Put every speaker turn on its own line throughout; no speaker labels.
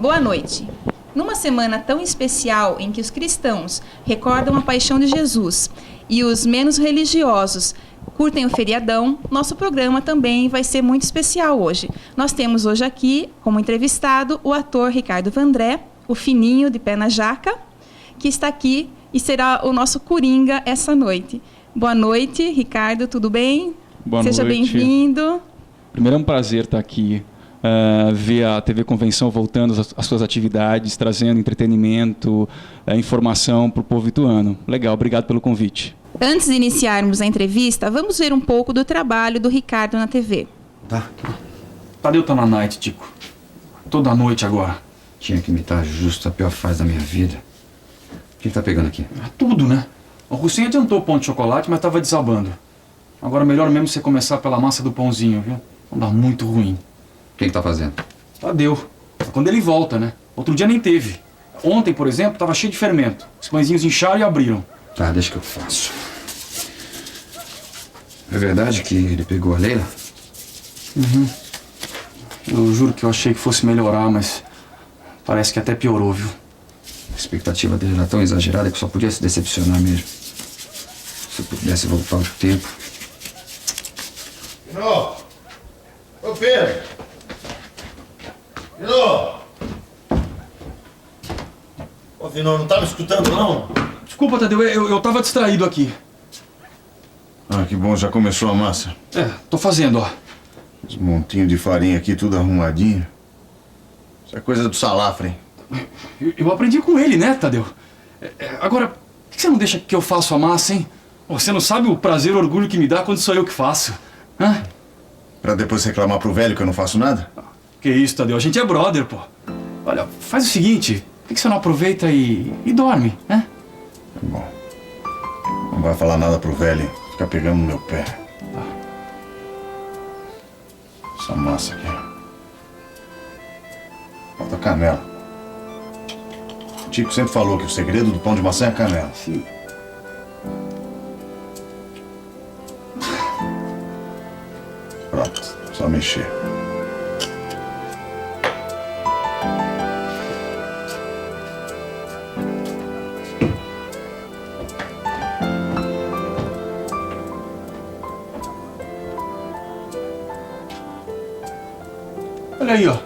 Boa noite. Numa semana tão especial em que os cristãos recordam a paixão de Jesus e os menos religiosos curtem o feriadão, nosso programa também vai ser muito especial hoje. Nós temos hoje aqui, como entrevistado, o ator Ricardo Vandré, o fininho de pé na jaca, que está aqui e será o nosso coringa essa noite. Boa noite, Ricardo, tudo bem?
Boa
Seja
noite.
bem-vindo.
Primeiro é um prazer estar aqui, ver a TV Convenção voltando às suas atividades, trazendo entretenimento, informação para o povo ituano. Legal, obrigado pelo convite.
Antes de iniciarmos a entrevista, vamos ver um pouco do trabalho do Ricardo na TV.
Tá. Tadeu tá na night, Tico. Toda noite agora.
Tinha que imitar justo a pior fase da minha vida. O que tá pegando aqui?
Tudo, né? O Hussein adiantou o pão de chocolate, mas tava desabando. Agora melhor mesmo você começar pela massa do pãozinho, viu? Não dá muito ruim.
Quem que tá fazendo?
Tadeu. Quando ele volta, né? Outro dia nem teve. Ontem, por exemplo, tava cheio de fermento. Os pãezinhos incharam e abriram.
Tá, deixa que eu faço. É verdade que ele pegou a Leila?
Uhum. Eu juro que eu achei que fosse melhorar, mas parece que até piorou, viu?
A expectativa dele era tão exagerada que só podia se decepcionar mesmo. Se eu pudesse voltar ao tempo.
Finó! Ô Pedro! Finó! Ô Finó, não tá me escutando não?
Desculpa, Tadeu, eu tava distraído aqui.
Ah, que bom, já começou a massa.
Tô fazendo, ó.
Os montinhos de farinha aqui, tudo arrumadinho. Isso é coisa do salafra, hein?
Eu aprendi com ele, né, Tadeu? Agora, por que você não deixa que eu faça a massa, hein? Você não sabe o prazer e o orgulho que me dá quando sou eu que faço. Hã?
Pra depois reclamar pro velho que eu não faço nada?
Que isso, Tadeu? A gente é brother, pô. Olha, faz o seguinte. Por que você não aproveita e dorme, né?
Bom. Não vai falar nada pro velho, ficar pegando no meu pé. Essa massa aqui. Falta canela. O Tico sempre falou que o segredo do pão de maçã é a canela.
Sim.
Pronto, só mexer.
Olha aí, ó.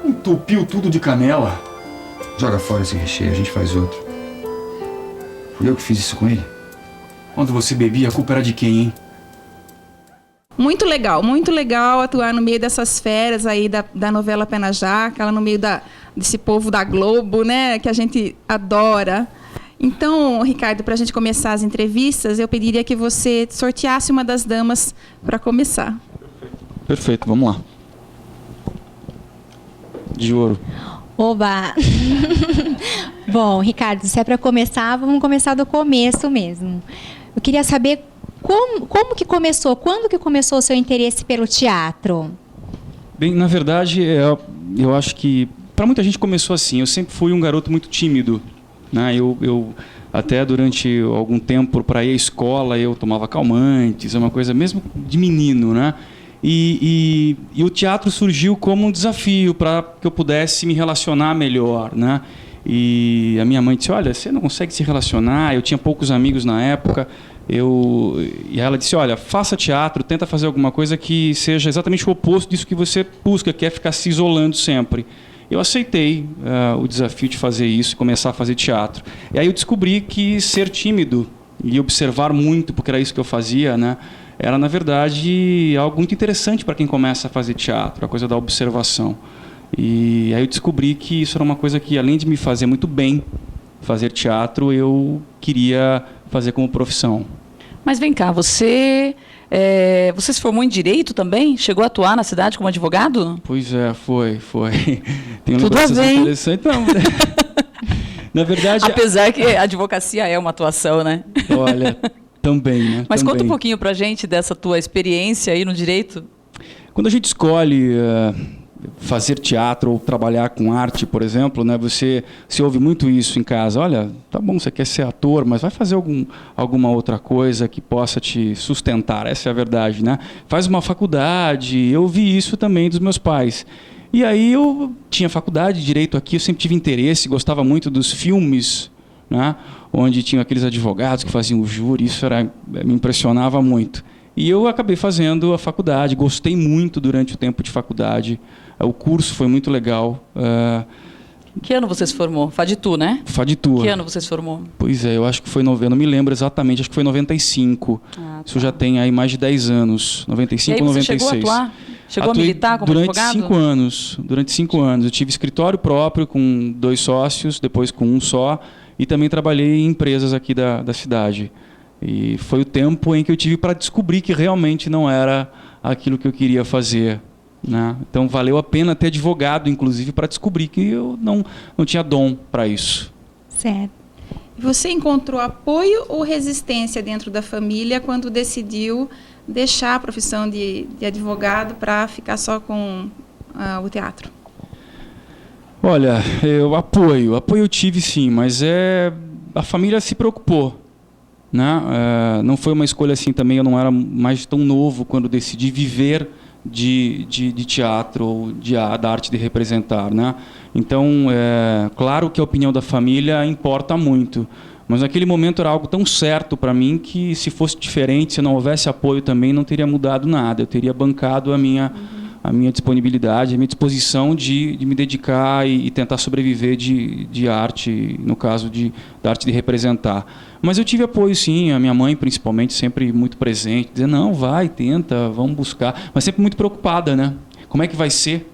Entupiu tudo de canela.
Joga fora esse recheio, a gente faz outro. Fui eu que fiz isso com ele?
Quando você bebia, a culpa era de quem, hein?
Muito legal atuar no meio dessas feras aí da novela Pé na Jaca, lá no meio desse povo da Globo, né, que a gente adora. Então, Ricardo, para a gente começar as entrevistas, eu pediria que você sorteasse uma das damas para começar.
Perfeito, vamos lá. De ouro.
Oba! Bom, Ricardo, se é para começar, vamos começar do começo mesmo. Eu queria saber como que começou, quando que começou o seu interesse pelo teatro?
Bem, na verdade, eu acho que para muita gente começou assim. Eu sempre fui um garoto muito tímido, né? Eu até durante algum tempo para ir à escola eu tomava calmantes, é uma coisa mesmo de menino, né? E o teatro surgiu como um desafio para que eu pudesse me relacionar melhor, né? E a minha mãe disse, olha, você não consegue se relacionar, eu tinha poucos amigos na época, e ela disse, olha, faça teatro, tenta fazer alguma coisa que seja exatamente o oposto disso que você busca, que é ficar se isolando sempre. Eu aceitei o desafio de fazer isso e começar a fazer teatro. E aí eu descobri que ser tímido e observar muito, porque era isso que eu fazia, né? Era, na verdade, algo muito interessante para quem começa a fazer teatro, a coisa da observação. E aí eu descobri que isso era uma coisa que, além de me fazer muito bem fazer teatro, eu queria fazer como profissão.
Mas vem cá, você se formou em Direito também? Chegou a atuar na cidade como advogado?
Pois é, foi. Tem
tudo a ver,
interessante. Não, na verdade...
Apesar que a advocacia é uma atuação, né?
Olha... Também, né?
Mas
também.
Conta um pouquinho pra gente dessa tua experiência aí no direito.
Quando a gente escolhe fazer teatro ou trabalhar com arte, por exemplo, né, você ouve muito isso em casa. Olha, tá bom, você quer ser ator, mas vai fazer alguma outra coisa que possa te sustentar. Essa é a verdade, né? Faz uma faculdade. Eu ouvi isso também dos meus pais. E aí eu tinha faculdade de Direito aqui, eu sempre tive interesse, gostava muito dos filmes, né, onde tinham aqueles advogados que faziam o júri, isso me impressionava muito. E eu acabei fazendo a faculdade, gostei muito durante o tempo de faculdade, o curso foi muito legal.
Que ano você se formou? FADTU, né?
FADTU.
Que ano você se formou?
Pois é, eu acho que foi, eu não me lembro exatamente, acho que foi 95. Isso já tem aí mais de 10 anos, 95 ou 96.
Você chegou a atuar? Chegou
Atuei
a militar como
durante
advogado?
5 anos. Durante 5 anos. Eu tive escritório próprio com 2 sócios, depois com um só, e também trabalhei em empresas aqui da cidade. E foi o tempo em que eu tive para descobrir que realmente não era aquilo que eu queria fazer, né? Então valeu a pena ter advogado, inclusive, para descobrir que eu não tinha dom para isso.
Certo.
Você encontrou apoio ou resistência dentro da família quando decidiu deixar a profissão de advogado para ficar só com o teatro?
Olha, apoio eu tive sim, mas a família se preocupou, né? Não foi uma escolha assim também, eu não era mais tão novo quando decidi viver de teatro ou da arte de representar, né? Então, claro que a opinião da família importa muito, mas naquele momento era algo tão certo para mim que se fosse diferente, se não houvesse apoio também, não teria mudado nada. Eu teria bancado a minha disponibilidade, a minha disposição de me dedicar e tentar sobreviver de arte, no caso da arte de representar. Mas eu tive apoio sim, a minha mãe principalmente, sempre muito presente, dizendo, não, vai, tenta, vamos buscar, mas sempre muito preocupada, né? Como é que vai ser?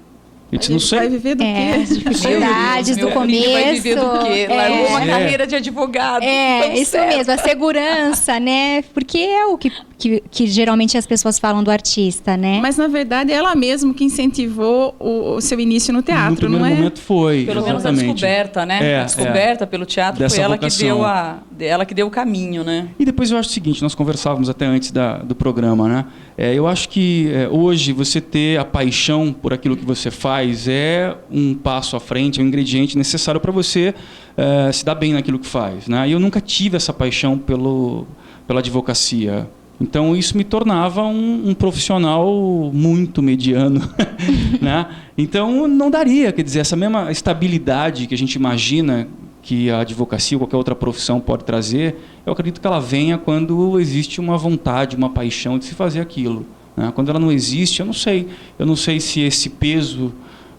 Eu disse, não sei.
Vai viver do quê?
As dificuldades do começo.
Vai viver do quê? Largou uma carreira de advogado.
Isso
certo.
mesmo, a segurança, né? Porque é o que geralmente as pessoas falam do artista, né?
Mas, na verdade, ela mesma que incentivou o seu início no teatro,
no primeiro
não é?
momento foi,
Pelo menos a
exatamente.
descoberta, né? A descoberta pelo teatro
dessa
foi ela
vocação.
ela que deu o caminho, né?
E depois eu acho o seguinte, nós conversávamos até antes do programa, né? Eu acho que hoje você ter a paixão por aquilo que você faz é um passo à frente, é um ingrediente necessário para você se dar bem naquilo que faz, né? E eu nunca tive essa paixão pela advocacia. Então isso me tornava um profissional muito mediano, né? Então não daria, quer dizer, essa mesma estabilidade que a gente imagina que a advocacia ou qualquer outra profissão pode trazer, eu acredito que ela venha quando existe uma vontade, uma paixão de se fazer aquilo, né? Quando ela não existe, eu não sei se esse peso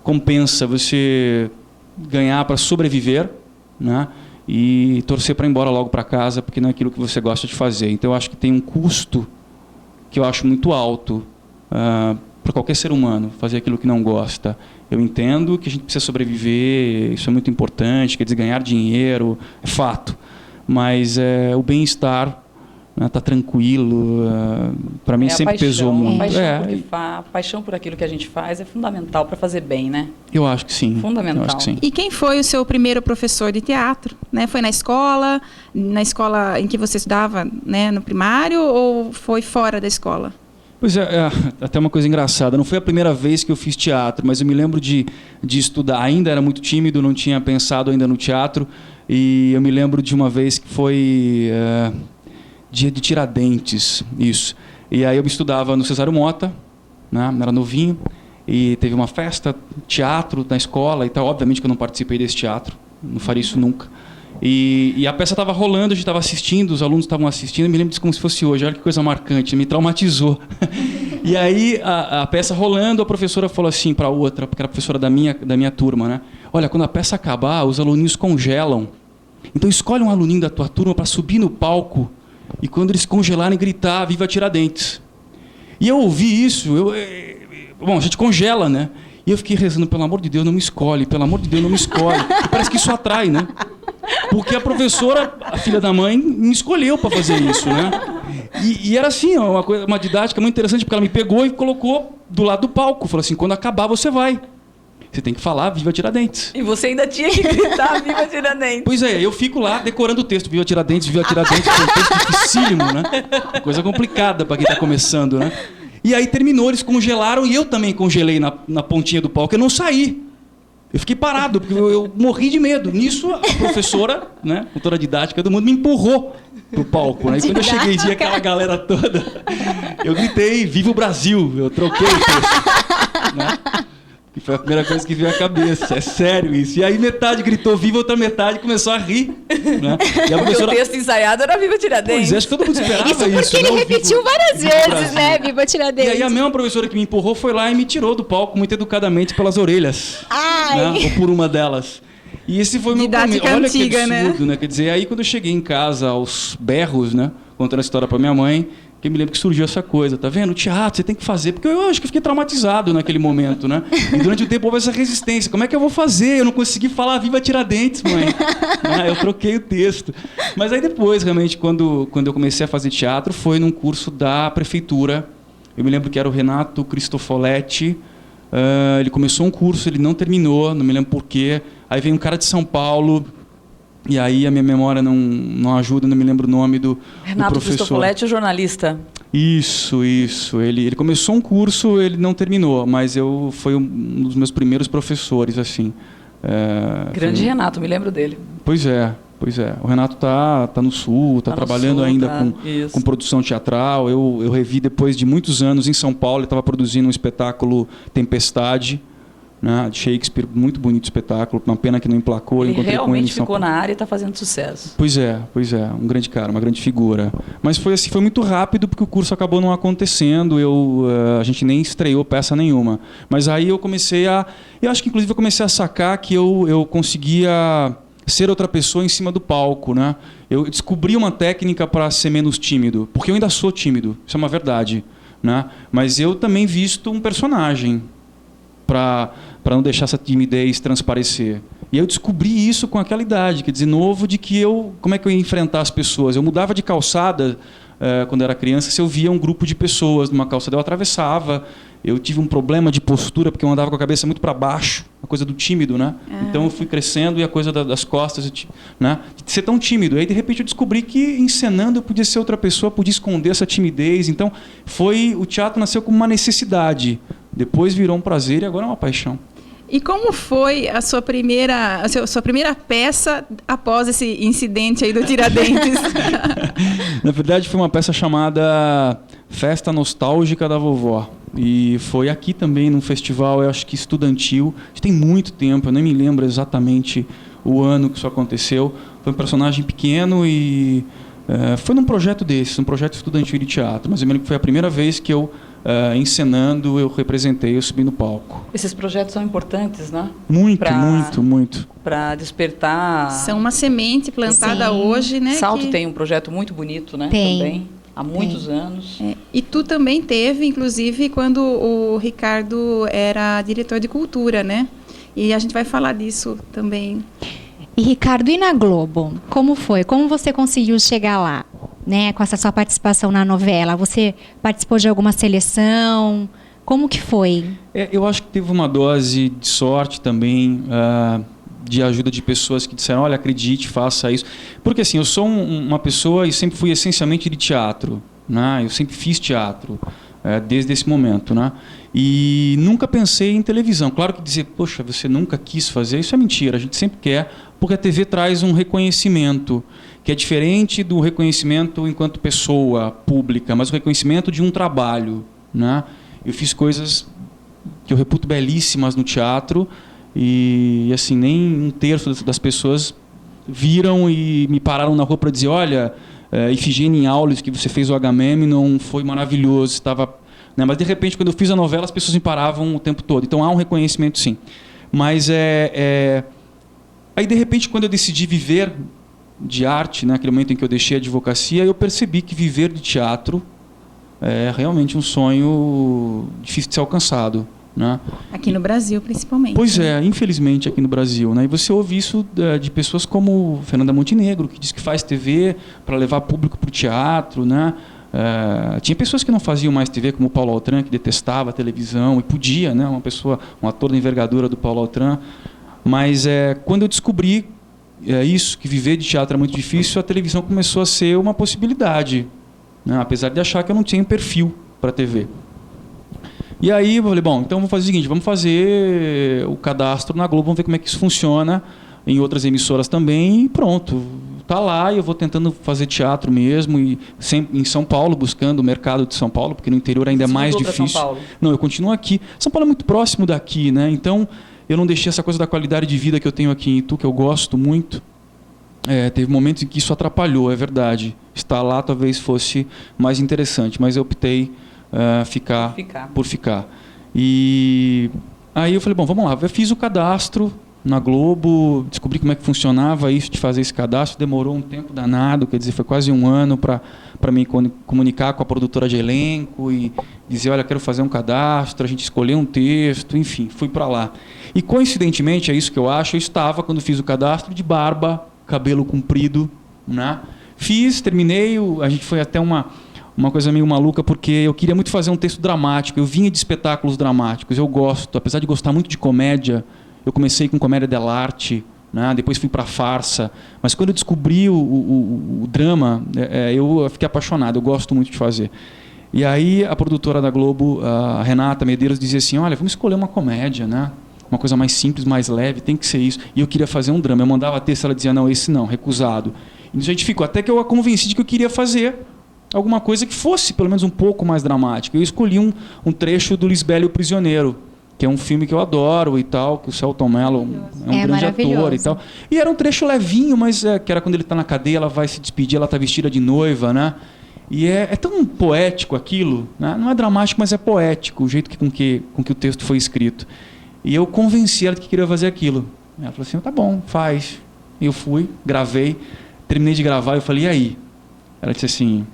compensa você ganhar para sobreviver, né? E torcer para ir embora logo para casa, porque não é aquilo que você gosta de fazer. Então eu acho que tem um custo que eu acho muito alto para qualquer ser humano fazer aquilo que não gosta. Eu entendo que a gente precisa sobreviver, isso é muito importante, quer dizer, ganhar dinheiro, é fato. Mas o bem-estar, tá tranquilo, para mim sempre pesou muito.
A paixão por aquilo que a gente faz é fundamental para fazer bem, né?
Eu acho que sim.
Fundamental.
Eu acho que sim.
E quem foi o seu primeiro professor de teatro? Né? Foi na escola em que você estudava, né, no primário, ou foi fora da escola?
Pois até uma coisa engraçada, não foi a primeira vez que eu fiz teatro, mas eu me lembro de estudar, ainda era muito tímido, não tinha pensado ainda no teatro, e eu me lembro de uma vez que foi dia de Tiradentes, isso. E aí eu estudava no Cesário Mota, né, era novinho, e teve uma festa, teatro na escola e tal, obviamente que eu não participei desse teatro, não faria isso nunca. E a peça estava rolando, a gente estava assistindo, os alunos estavam assistindo, eu me lembro disso como se fosse hoje, olha que coisa marcante, me traumatizou. E aí a peça rolando, a professora falou assim para a outra, porque era a professora da minha turma, né? Olha, quando a peça acabar, os aluninhos congelam, então escolhe um aluninho da tua turma para subir no palco e quando eles congelarem gritar, viva Tiradentes. E eu ouvi isso, bom, a gente congela, né? E eu fiquei rezando, pelo amor de Deus, não me escolhe, pelo amor de Deus, não me escolhe. E parece que isso atrai, né? Porque a professora, a filha da mãe, me escolheu para fazer isso, né? E era assim, uma didática muito interessante, porque ela me pegou e colocou do lado do palco. Falou assim, quando acabar você vai. Você tem que falar Viva Tiradentes.
E você ainda tinha que gritar Viva Tiradentes.
Pois é, eu fico lá decorando o texto, Viva Tiradentes, Viva Tiradentes, que é um texto dificílimo, né? Coisa complicada para quem está começando, né? E aí terminou, eles congelaram e eu também congelei na pontinha do palco, eu não saí. Eu fiquei parado, porque eu morri de medo. Nisso, a professora, né, autora didática do mundo, me empurrou pro palco, né? E quando eu cheguei e vi aquela galera toda, eu gritei, Viva o Brasil! Eu troquei o texto, né? Foi a primeira coisa que veio à cabeça. É sério isso. E aí metade gritou viva, outra metade começou a rir. Né? E a
Porque o texto ensaiado era Viva Tiradentes.
Pois é, acho que todo mundo esperava isso.
Isso porque ele
né?
repetiu várias vezes, né? Viva
E
Tiradentes.
aí a mesma professora que me empurrou foi lá e me tirou do palco muito educadamente pelas orelhas.
Ai.
Né? Ou por uma delas. E esse foi o meu
Didática
começo. Olha
antiga,
que absurdo, né? Quer dizer, aí quando eu cheguei em casa aos berros, né? Contando a história pra minha mãe, que eu me lembro que surgiu essa coisa, tá vendo? O teatro, você tem que fazer. Porque eu acho que eu fiquei traumatizado naquele momento, né? E durante o tempo houve essa resistência. Como é que eu vou fazer? Eu não consegui falar Viva Tiradentes, mãe. Eu troquei o texto. Mas aí depois, realmente, quando eu comecei a fazer teatro, foi num curso da prefeitura. Eu me lembro que era o Renato Cristofoletti. Ele começou um curso, ele não terminou, não me lembro porquê. Aí veio um cara de São Paulo, e aí a minha memória não ajuda, não me lembro o nome do
Renato
professor.
Cristofoletti, o jornalista.
Isso. Ele começou um curso, ele não terminou, mas foi um dos meus primeiros professores, assim.
Grande Renato, me lembro dele.
Pois é. O Renato tá no Sul, tá trabalhando ainda com produção teatral. Eu revi depois de muitos anos em São Paulo, ele estava produzindo um espetáculo Tempestade, né, de Shakespeare, muito bonito espetáculo, uma pena que não emplacou.
Ele
encontrei com ele
realmente
em São
ficou
Paulo.
na área e está fazendo sucesso.
Pois é, um grande cara, uma grande figura. Mas foi assim, foi muito rápido porque o curso acabou não acontecendo, a gente nem estreou peça nenhuma. Mas aí eu acho que inclusive eu comecei a sacar que eu conseguia ser outra pessoa em cima do palco, né? Eu descobri uma técnica para ser menos tímido, porque eu ainda sou tímido, isso é uma verdade, né? Mas eu também visto um personagem para não deixar essa timidez transparecer. E eu descobri isso com aquela idade, quer dizer, novo, de que como é que eu ia enfrentar as pessoas? Eu mudava de calçada quando era criança, se eu via um grupo de pessoas numa calçada, eu atravessava. Eu tive um problema de postura, porque eu andava com a cabeça muito para baixo, a coisa do tímido, né? Então eu fui crescendo e a coisa das costas, né? De ser tão tímido. Aí, de repente, eu descobri que encenando eu podia ser outra pessoa, podia esconder essa timidez. Então, o teatro nasceu como uma necessidade. Depois virou um prazer e agora é uma paixão.
E como foi a sua primeira peça após esse incidente aí do Tiradentes?
Na verdade, foi uma peça chamada Festa Nostálgica da Vovó. E foi aqui também, num festival, eu acho que estudantil. Tem muito tempo, eu nem me lembro exatamente o ano que isso aconteceu. Foi um personagem pequeno e foi num projeto desses, um projeto estudantil de teatro. Mas eu me lembro que foi a primeira vez que eu, encenando, eu representei, eu subi no palco.
Esses projetos são importantes, né?
Muito.
Para despertar...
São uma semente plantada hoje, né?
Salto tem um projeto muito bonito, né?
Tem.
Também, há muitos anos.
E tu também teve, inclusive, quando o Ricardo era diretor de cultura, né? E a gente vai falar disso também.
E Ricardo, e na Globo? Como foi? Como você conseguiu chegar lá, né? Com essa sua participação na novela? Você participou de alguma seleção? Como que foi?
Eu acho que teve uma dose de sorte também, de ajuda de pessoas que disseram, olha, acredite, faça isso. Porque assim, eu sou uma pessoa e sempre fui essencialmente de teatro, né? Eu sempre fiz teatro, desde esse momento, né? E nunca pensei em televisão. Claro que dizer, poxa, você nunca quis fazer, isso é mentira, a gente sempre quer, porque a TV traz um reconhecimento, que é diferente do reconhecimento enquanto pessoa pública, mas o reconhecimento de um trabalho, né? Eu fiz coisas que eu reputo belíssimas no teatro, e assim, nem um terço das pessoas viram e me pararam na rua para dizer, olha, Ifigênia em Aulis, que você fez o Agamemnon, foi maravilhoso, estava... Né? Mas de repente, quando eu fiz a novela, as pessoas me paravam o tempo todo. Então há um reconhecimento, sim. Mas aí de repente, quando eu decidi viver de arte, né, naquele momento em que eu deixei a advocacia, eu percebi que viver de teatro é realmente um sonho difícil de ser alcançado, né?
Aqui no Brasil, principalmente.
Pois é, infelizmente aqui no Brasil, né? E você ouve isso de pessoas como Fernanda Montenegro, que diz que faz TV para levar público para o teatro, né? Tinha pessoas que não faziam mais TV, como o Paulo Altran, que detestava a televisão e podia, né? Um ator da envergadura do Paulo Altran. Mas quando eu descobri isso, que viver de teatro é muito difícil, a televisão começou a ser uma possibilidade, né? Apesar de achar que eu não tinha perfil para TV. E aí eu falei, bom, então vamos fazer o seguinte, vamos fazer o cadastro na Globo, vamos ver como é que isso funciona, em outras emissoras também, e pronto. tá lá e eu vou tentando fazer teatro mesmo, e sempre em São Paulo, buscando o mercado de São Paulo, porque no interior ainda é mais difícil.
São Paulo?
Não, eu continuo aqui. São Paulo é muito próximo daqui, né? Então, eu não deixei essa coisa da qualidade de vida que eu tenho aqui em Itu, que eu gosto muito. Teve momentos em que isso atrapalhou, é verdade. Estar lá talvez fosse mais interessante, mas eu optei por ficar. E aí eu falei, bom, vamos lá. Eu fiz o cadastro na Globo, descobri como é que funcionava isso de fazer esse cadastro. Demorou um tempo danado, quer dizer, foi quase um ano para me comunicar com a produtora de elenco e dizer, olha, quero fazer um cadastro, a gente escolheu um texto, enfim, fui para lá. E coincidentemente, é isso que eu acho, eu estava, quando fiz o cadastro, de barba, cabelo comprido, né? Fiz, terminei, a gente foi até uma coisa meio maluca, porque eu queria muito fazer um texto dramático, eu vinha de espetáculos dramáticos, eu gosto, apesar de gostar muito de comédia, eu comecei com comédia dell'arte, né? Depois fui para farsa, mas quando eu descobri o drama, eu fiquei apaixonado, eu gosto muito de fazer. E aí a produtora da Globo, a Renata Medeiros, dizia assim, olha, vamos escolher uma comédia, né? Uma coisa mais simples, mais leve, tem que ser isso. E eu queria fazer um drama, eu mandava texto, ela dizia, não, esse não, recusado. E a gente ficou, até que eu a convenci de que eu queria fazer alguma coisa que fosse pelo menos um pouco mais dramática. Eu escolhi um trecho do Lisbela e o Prisioneiro, que é um filme que eu adoro e tal, que o Selton Mello é um grande ator e tal. E era um trecho levinho, mas que era quando ele está na cadeia, ela vai se despedir, ela está vestida de noiva, né? E é tão poético aquilo, né? Não é dramático, mas é poético, o jeito com que o texto foi escrito. E eu convenci ela de que queria fazer aquilo. Ela falou assim, tá bom, faz. Eu fui, gravei, terminei de gravar, eu falei, e aí? Ela disse assim,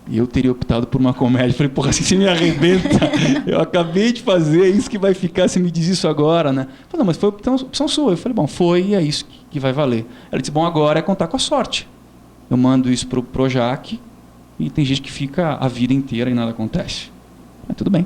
eu teria optado por uma comédia. Eu falei, porra, assim você me arrebenta. Eu acabei de fazer, é isso que vai ficar, você me diz isso agora, né? Eu falei, não, mas foi opção sua. Eu falei, bom, foi e é isso que vai valer. Ela disse, bom, agora é contar com a sorte. Eu mando isso pro Projac e tem gente que fica a vida inteira e nada acontece. Mas tudo bem.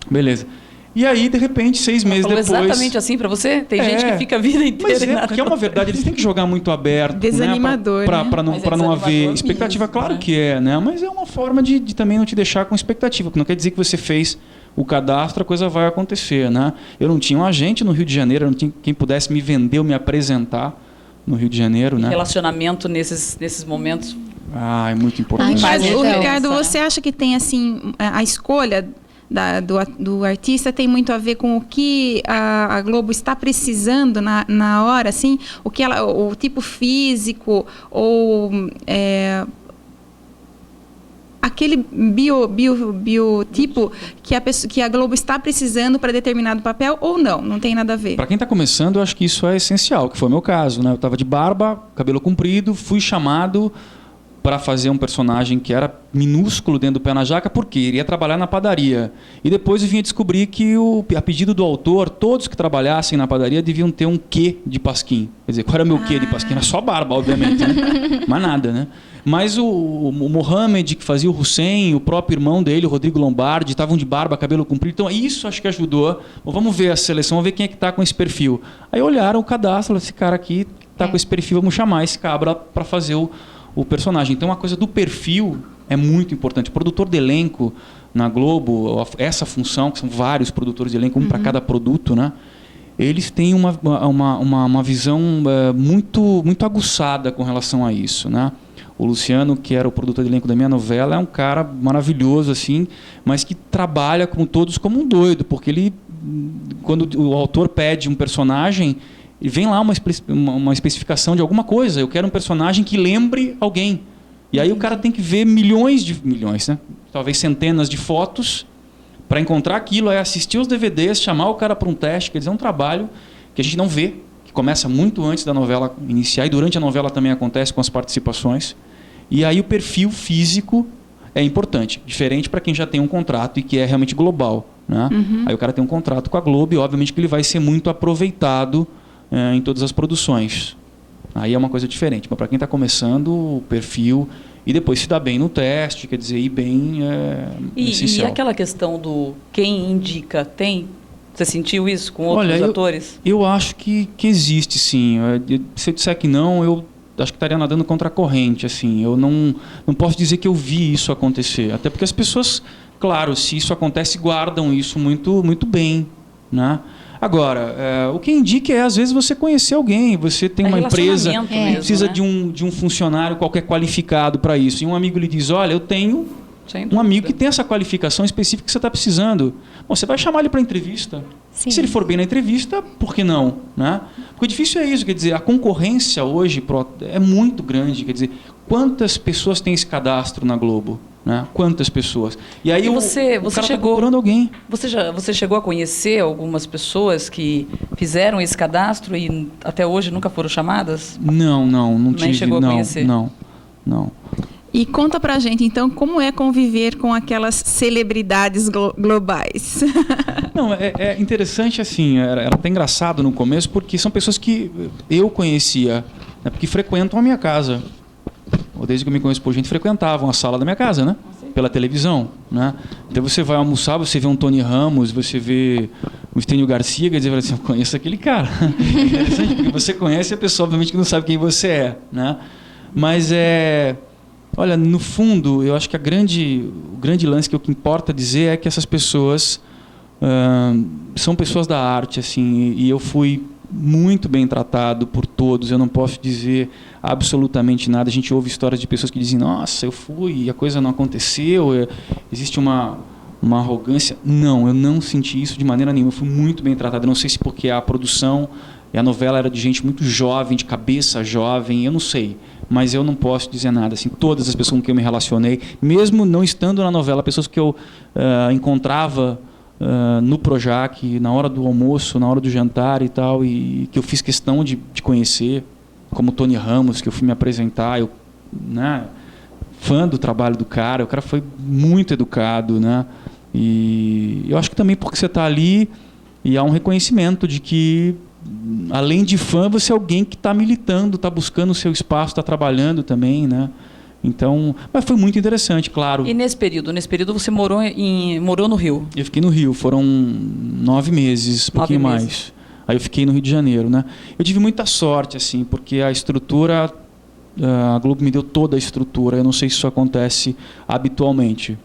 Beleza. E aí, de repente, 6 meses depois...
exatamente assim para você? Tem gente que fica a vida inteira.
Mas porque é uma verdade, eles têm que jogar muito aberto.
Desanimador,
né? Para não haver expectativa,
mesmo,
claro, né? Que é, né? Mas é uma forma de também não te deixar com expectativa, porque não quer dizer que você fez o cadastro, a coisa vai acontecer, né? Eu não tinha um agente no Rio de Janeiro, eu não tinha quem pudesse me vender ou me apresentar no Rio de Janeiro, né?
Relacionamento nesses momentos.
É muito importante.
Mas, Ricardo, você acha que tem, assim, a escolha do artista tem muito a ver com o que a Globo está precisando na hora, assim, o tipo físico ou aquele biotipo que a Globo está precisando para determinado papel, ou não tem nada a ver?
Para quem está começando, eu acho que isso é essencial, que foi o meu caso, né? Eu estava de barba, cabelo comprido, fui chamado para fazer um personagem que era minúsculo dentro do Pé na Jaca, porque iria trabalhar na padaria. E depois eu vinha descobrir que, a pedido do autor, todos que trabalhassem na padaria deviam ter um quê de Pasquim. Quer dizer, qual era o meu quê de Pasquim? Era só barba, obviamente, né? Mas nada, né? Mas o Mohamed, que fazia o Hussein, o próprio irmão dele, o Rodrigo Lombardi, estavam de barba, cabelo comprido. Então, isso acho que ajudou. Bom, vamos ver a seleção, vamos ver quem é que está com esse perfil. Aí olharam o cadastro, falaram, esse cara aqui está com esse perfil, vamos chamar esse cabra para fazer o personagem. Então, a coisa do perfil é muito importante. O produtor de elenco na Globo, essa função, que são vários produtores de elenco, um para cada produto, né? Eles têm uma visão muito, muito aguçada com relação a isso, né? O Luciano, que era o produtor de elenco da minha novela, é um cara maravilhoso, assim, mas que trabalha com todos como um doido, porque ele, quando o autor pede um personagem, e vem lá uma especificação de alguma coisa. Eu quero um personagem que lembre alguém. E aí o cara tem que ver milhões, né? Talvez centenas de fotos para encontrar aquilo, aí assistir os DVDs, chamar o cara para um teste. Quer dizer, é um trabalho que a gente não vê, que começa muito antes da novela iniciar e durante a novela também acontece com as participações. E aí o perfil físico é importante, diferente para quem já tem um contrato e que é realmente global, né? Aí o cara tem um contrato com a Globo e obviamente que ele vai ser muito aproveitado em todas as produções. Aí é uma coisa diferente. Mas para quem está começando, o perfil e depois se dá bem no teste, quer dizer, ir bem essencial.
E aquela questão do quem indica, você sentiu isso com outros atores?
Eu acho que existe, sim. Se eu disser que não, eu acho que estaria nadando contra a corrente. Assim. Eu não posso dizer que eu vi isso acontecer. Até porque as pessoas, claro, se isso acontece, guardam isso muito, muito bem, né? Agora, o que indica é, às vezes, você conhecer alguém, você tem uma empresa,
mesmo,
precisa
né?
de um funcionário qualquer qualificado para isso. E um amigo lhe diz, olha, eu tenho um amigo que tem essa qualificação específica que você está precisando. Bom, você vai chamar ele para entrevista.
Sim.
Se ele for bem na entrevista, por que não? Né? Porque o difícil é isso, quer dizer, a concorrência hoje é muito grande. Quer dizer, quantas pessoas têm esse cadastro na Globo? Né? Quantas pessoas? E aí
você
o cara
chegou,
tá procurando alguém.
Você chegou a conhecer algumas pessoas que fizeram esse cadastro e até hoje nunca foram chamadas?
Não tive.
Nem chegou a conhecer?
Não.
E conta pra gente, então, como é conviver com aquelas celebridades globais?
Não, é interessante assim, era até engraçado no começo, porque são pessoas que eu conhecia, né, porque frequentam a minha casa. Desde que eu me conheço por gente, frequentavam a sala da minha casa, né? Pela televisão, né? Então você vai almoçar, você vê um Tony Ramos, você vê o Estênio Garcia, quer dizer, assim, eu conheço aquele cara. É interessante, porque você conhece a pessoa, obviamente, que não sabe quem você é, né? Mas olha, no fundo, eu acho que o grande lance que o que importa dizer é que essas pessoas são pessoas da arte, assim, e eu fui muito bem tratado por todos, eu não posso dizer absolutamente nada. A gente ouve histórias de pessoas que dizem, nossa, eu fui e a coisa não aconteceu, existe uma arrogância. Não, eu não senti isso de maneira nenhuma, eu fui muito bem tratado. Eu não sei se porque a produção e a novela era de gente muito jovem, de cabeça jovem, eu não sei, mas eu não posso dizer nada. Assim, todas as pessoas com quem eu me relacionei, mesmo não estando na novela, pessoas que eu encontrava no Projac, na hora do almoço, na hora do jantar e tal, e que eu fiz questão de conhecer, como Tony Ramos, que eu fui me apresentar, né, fã do trabalho do cara, o cara foi muito educado, né, e eu acho que também porque você está ali e há um reconhecimento de que, além de fã, você é alguém que está militando, está buscando o seu espaço, está trabalhando também, né. Então, mas foi muito interessante, claro.
E nesse período você morou no Rio?
Eu fiquei no Rio, foram 9 meses, um pouquinho mais. Aí eu fiquei no Rio de Janeiro, né? Eu tive muita sorte, assim, porque a estrutura, a Globo me deu toda a estrutura. Eu não sei se isso acontece habitualmente.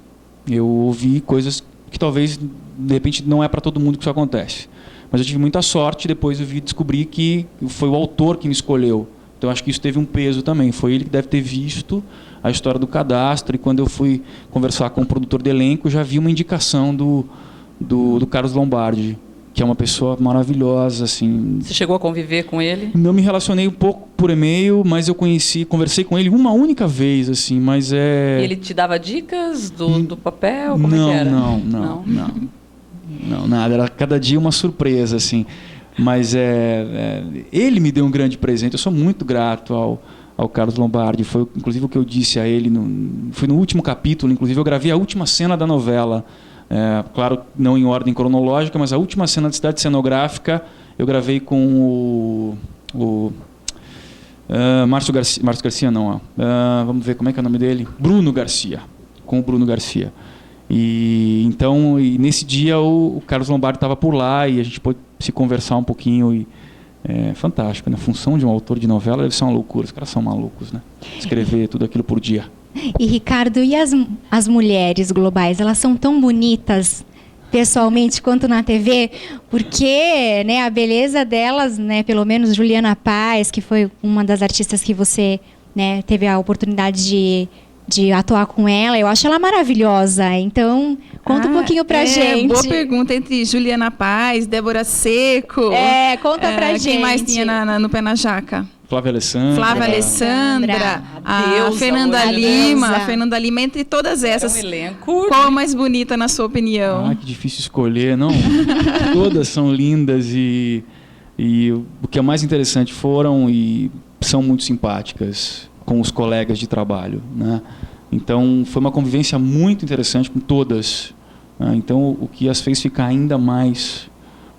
Eu ouvi coisas que talvez, de repente, não é para todo mundo que isso acontece. Mas eu tive muita sorte, depois eu descobri que foi o autor que me escolheu. Então, acho que isso teve um peso também. Foi ele que deve ter visto a história do cadastro. E quando eu fui conversar com o produtor de elenco, já vi uma indicação do Carlos Lombardi, que é uma pessoa maravilhosa. Assim.
Você chegou a conviver com ele?
Não me relacionei um pouco por e-mail, mas eu conversei com ele uma única vez. Assim, mas
E ele te dava dicas do papel? Como
não,
é que era?
Não, nada. Era cada dia uma surpresa, assim. Mas ele me deu um grande presente. Eu sou muito grato ao Carlos Lombardi. Foi inclusive o que eu disse a ele. Foi no último capítulo, inclusive eu gravei a última cena da novela. Claro, não em ordem cronológica, mas a última cena de Cidade Cenográfica eu gravei com o Márcio Garcia não. Vamos ver como é que é o nome dele. Bruno Garcia. Com o Bruno Garcia. E nesse dia o Carlos Lombardi estava por lá e a gente pôde se conversar um pouquinho. E é fantástico, né? A função de um autor de novela deve ser uma loucura. Os caras são malucos, né? Escrever tudo aquilo por dia.
E Ricardo, e as mulheres globais, elas são tão bonitas pessoalmente quanto na TV? Porque, né, a beleza delas, né, pelo menos Juliana Paz, que foi uma das artistas que você, né, teve a oportunidade de atuar com ela, eu acho ela maravilhosa. Então, conta um pouquinho pra gente.
Boa pergunta. Entre Juliana Paz, Débora Seco.
Conta pra gente.
Quem mais tinha no Pé na Jaca?
Flávia Alessandra.
A Fernanda Lima. A Fernanda Lima, entre todas essas.
É um elenco.
Qual a mais bonita, na sua opinião?
Que difícil escolher, não? Todas são lindas e o que é mais interessante foram e são muito simpáticas com os colegas de trabalho, né? Então foi uma convivência muito interessante com todas, né? Então o que as fez ficar ainda mais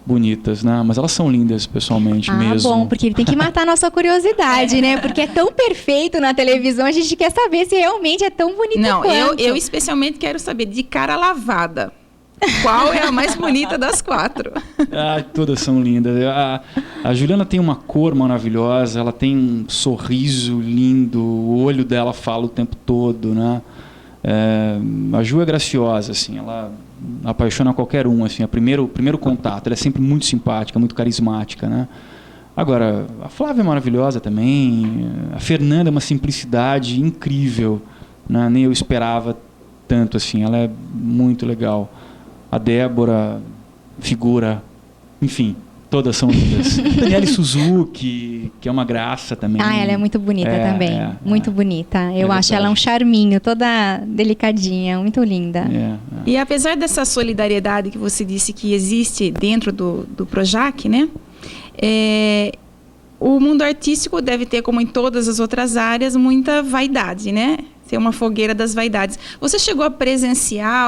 bonitas, né? Mas elas são lindas pessoalmente mesmo.
Bom, porque ele tem que matar a nossa curiosidade, né? Porque é tão perfeito na televisão, a gente quer saber se realmente é tão bonito quanto.
Eu especialmente quero saber, de cara lavada, qual é a mais bonita das 4?
Todas são lindas. A Juliana tem uma cor maravilhosa, ela tem um sorriso lindo, o olho dela fala o tempo todo, né? A Ju é graciosa, assim, ela apaixona qualquer um, assim, primeiro contato. Ela é sempre muito simpática, muito carismática, né? Agora, a Flávia é maravilhosa também. A Fernanda é uma simplicidade incrível, né? Nem eu esperava tanto, assim. Ela é muito legal. A Débora, figura, enfim. Todas são lindas. Daniele Suzuki, que é uma graça também.
Ela é muito bonita também. Muito bonita. Eu acho ela um charminho, toda delicadinha, muito linda.
E apesar dessa solidariedade que você disse que existe dentro do Projac, né? O mundo artístico deve ter, como em todas as outras áreas, muita vaidade, né? Ser uma fogueira das vaidades. Você chegou a presenciar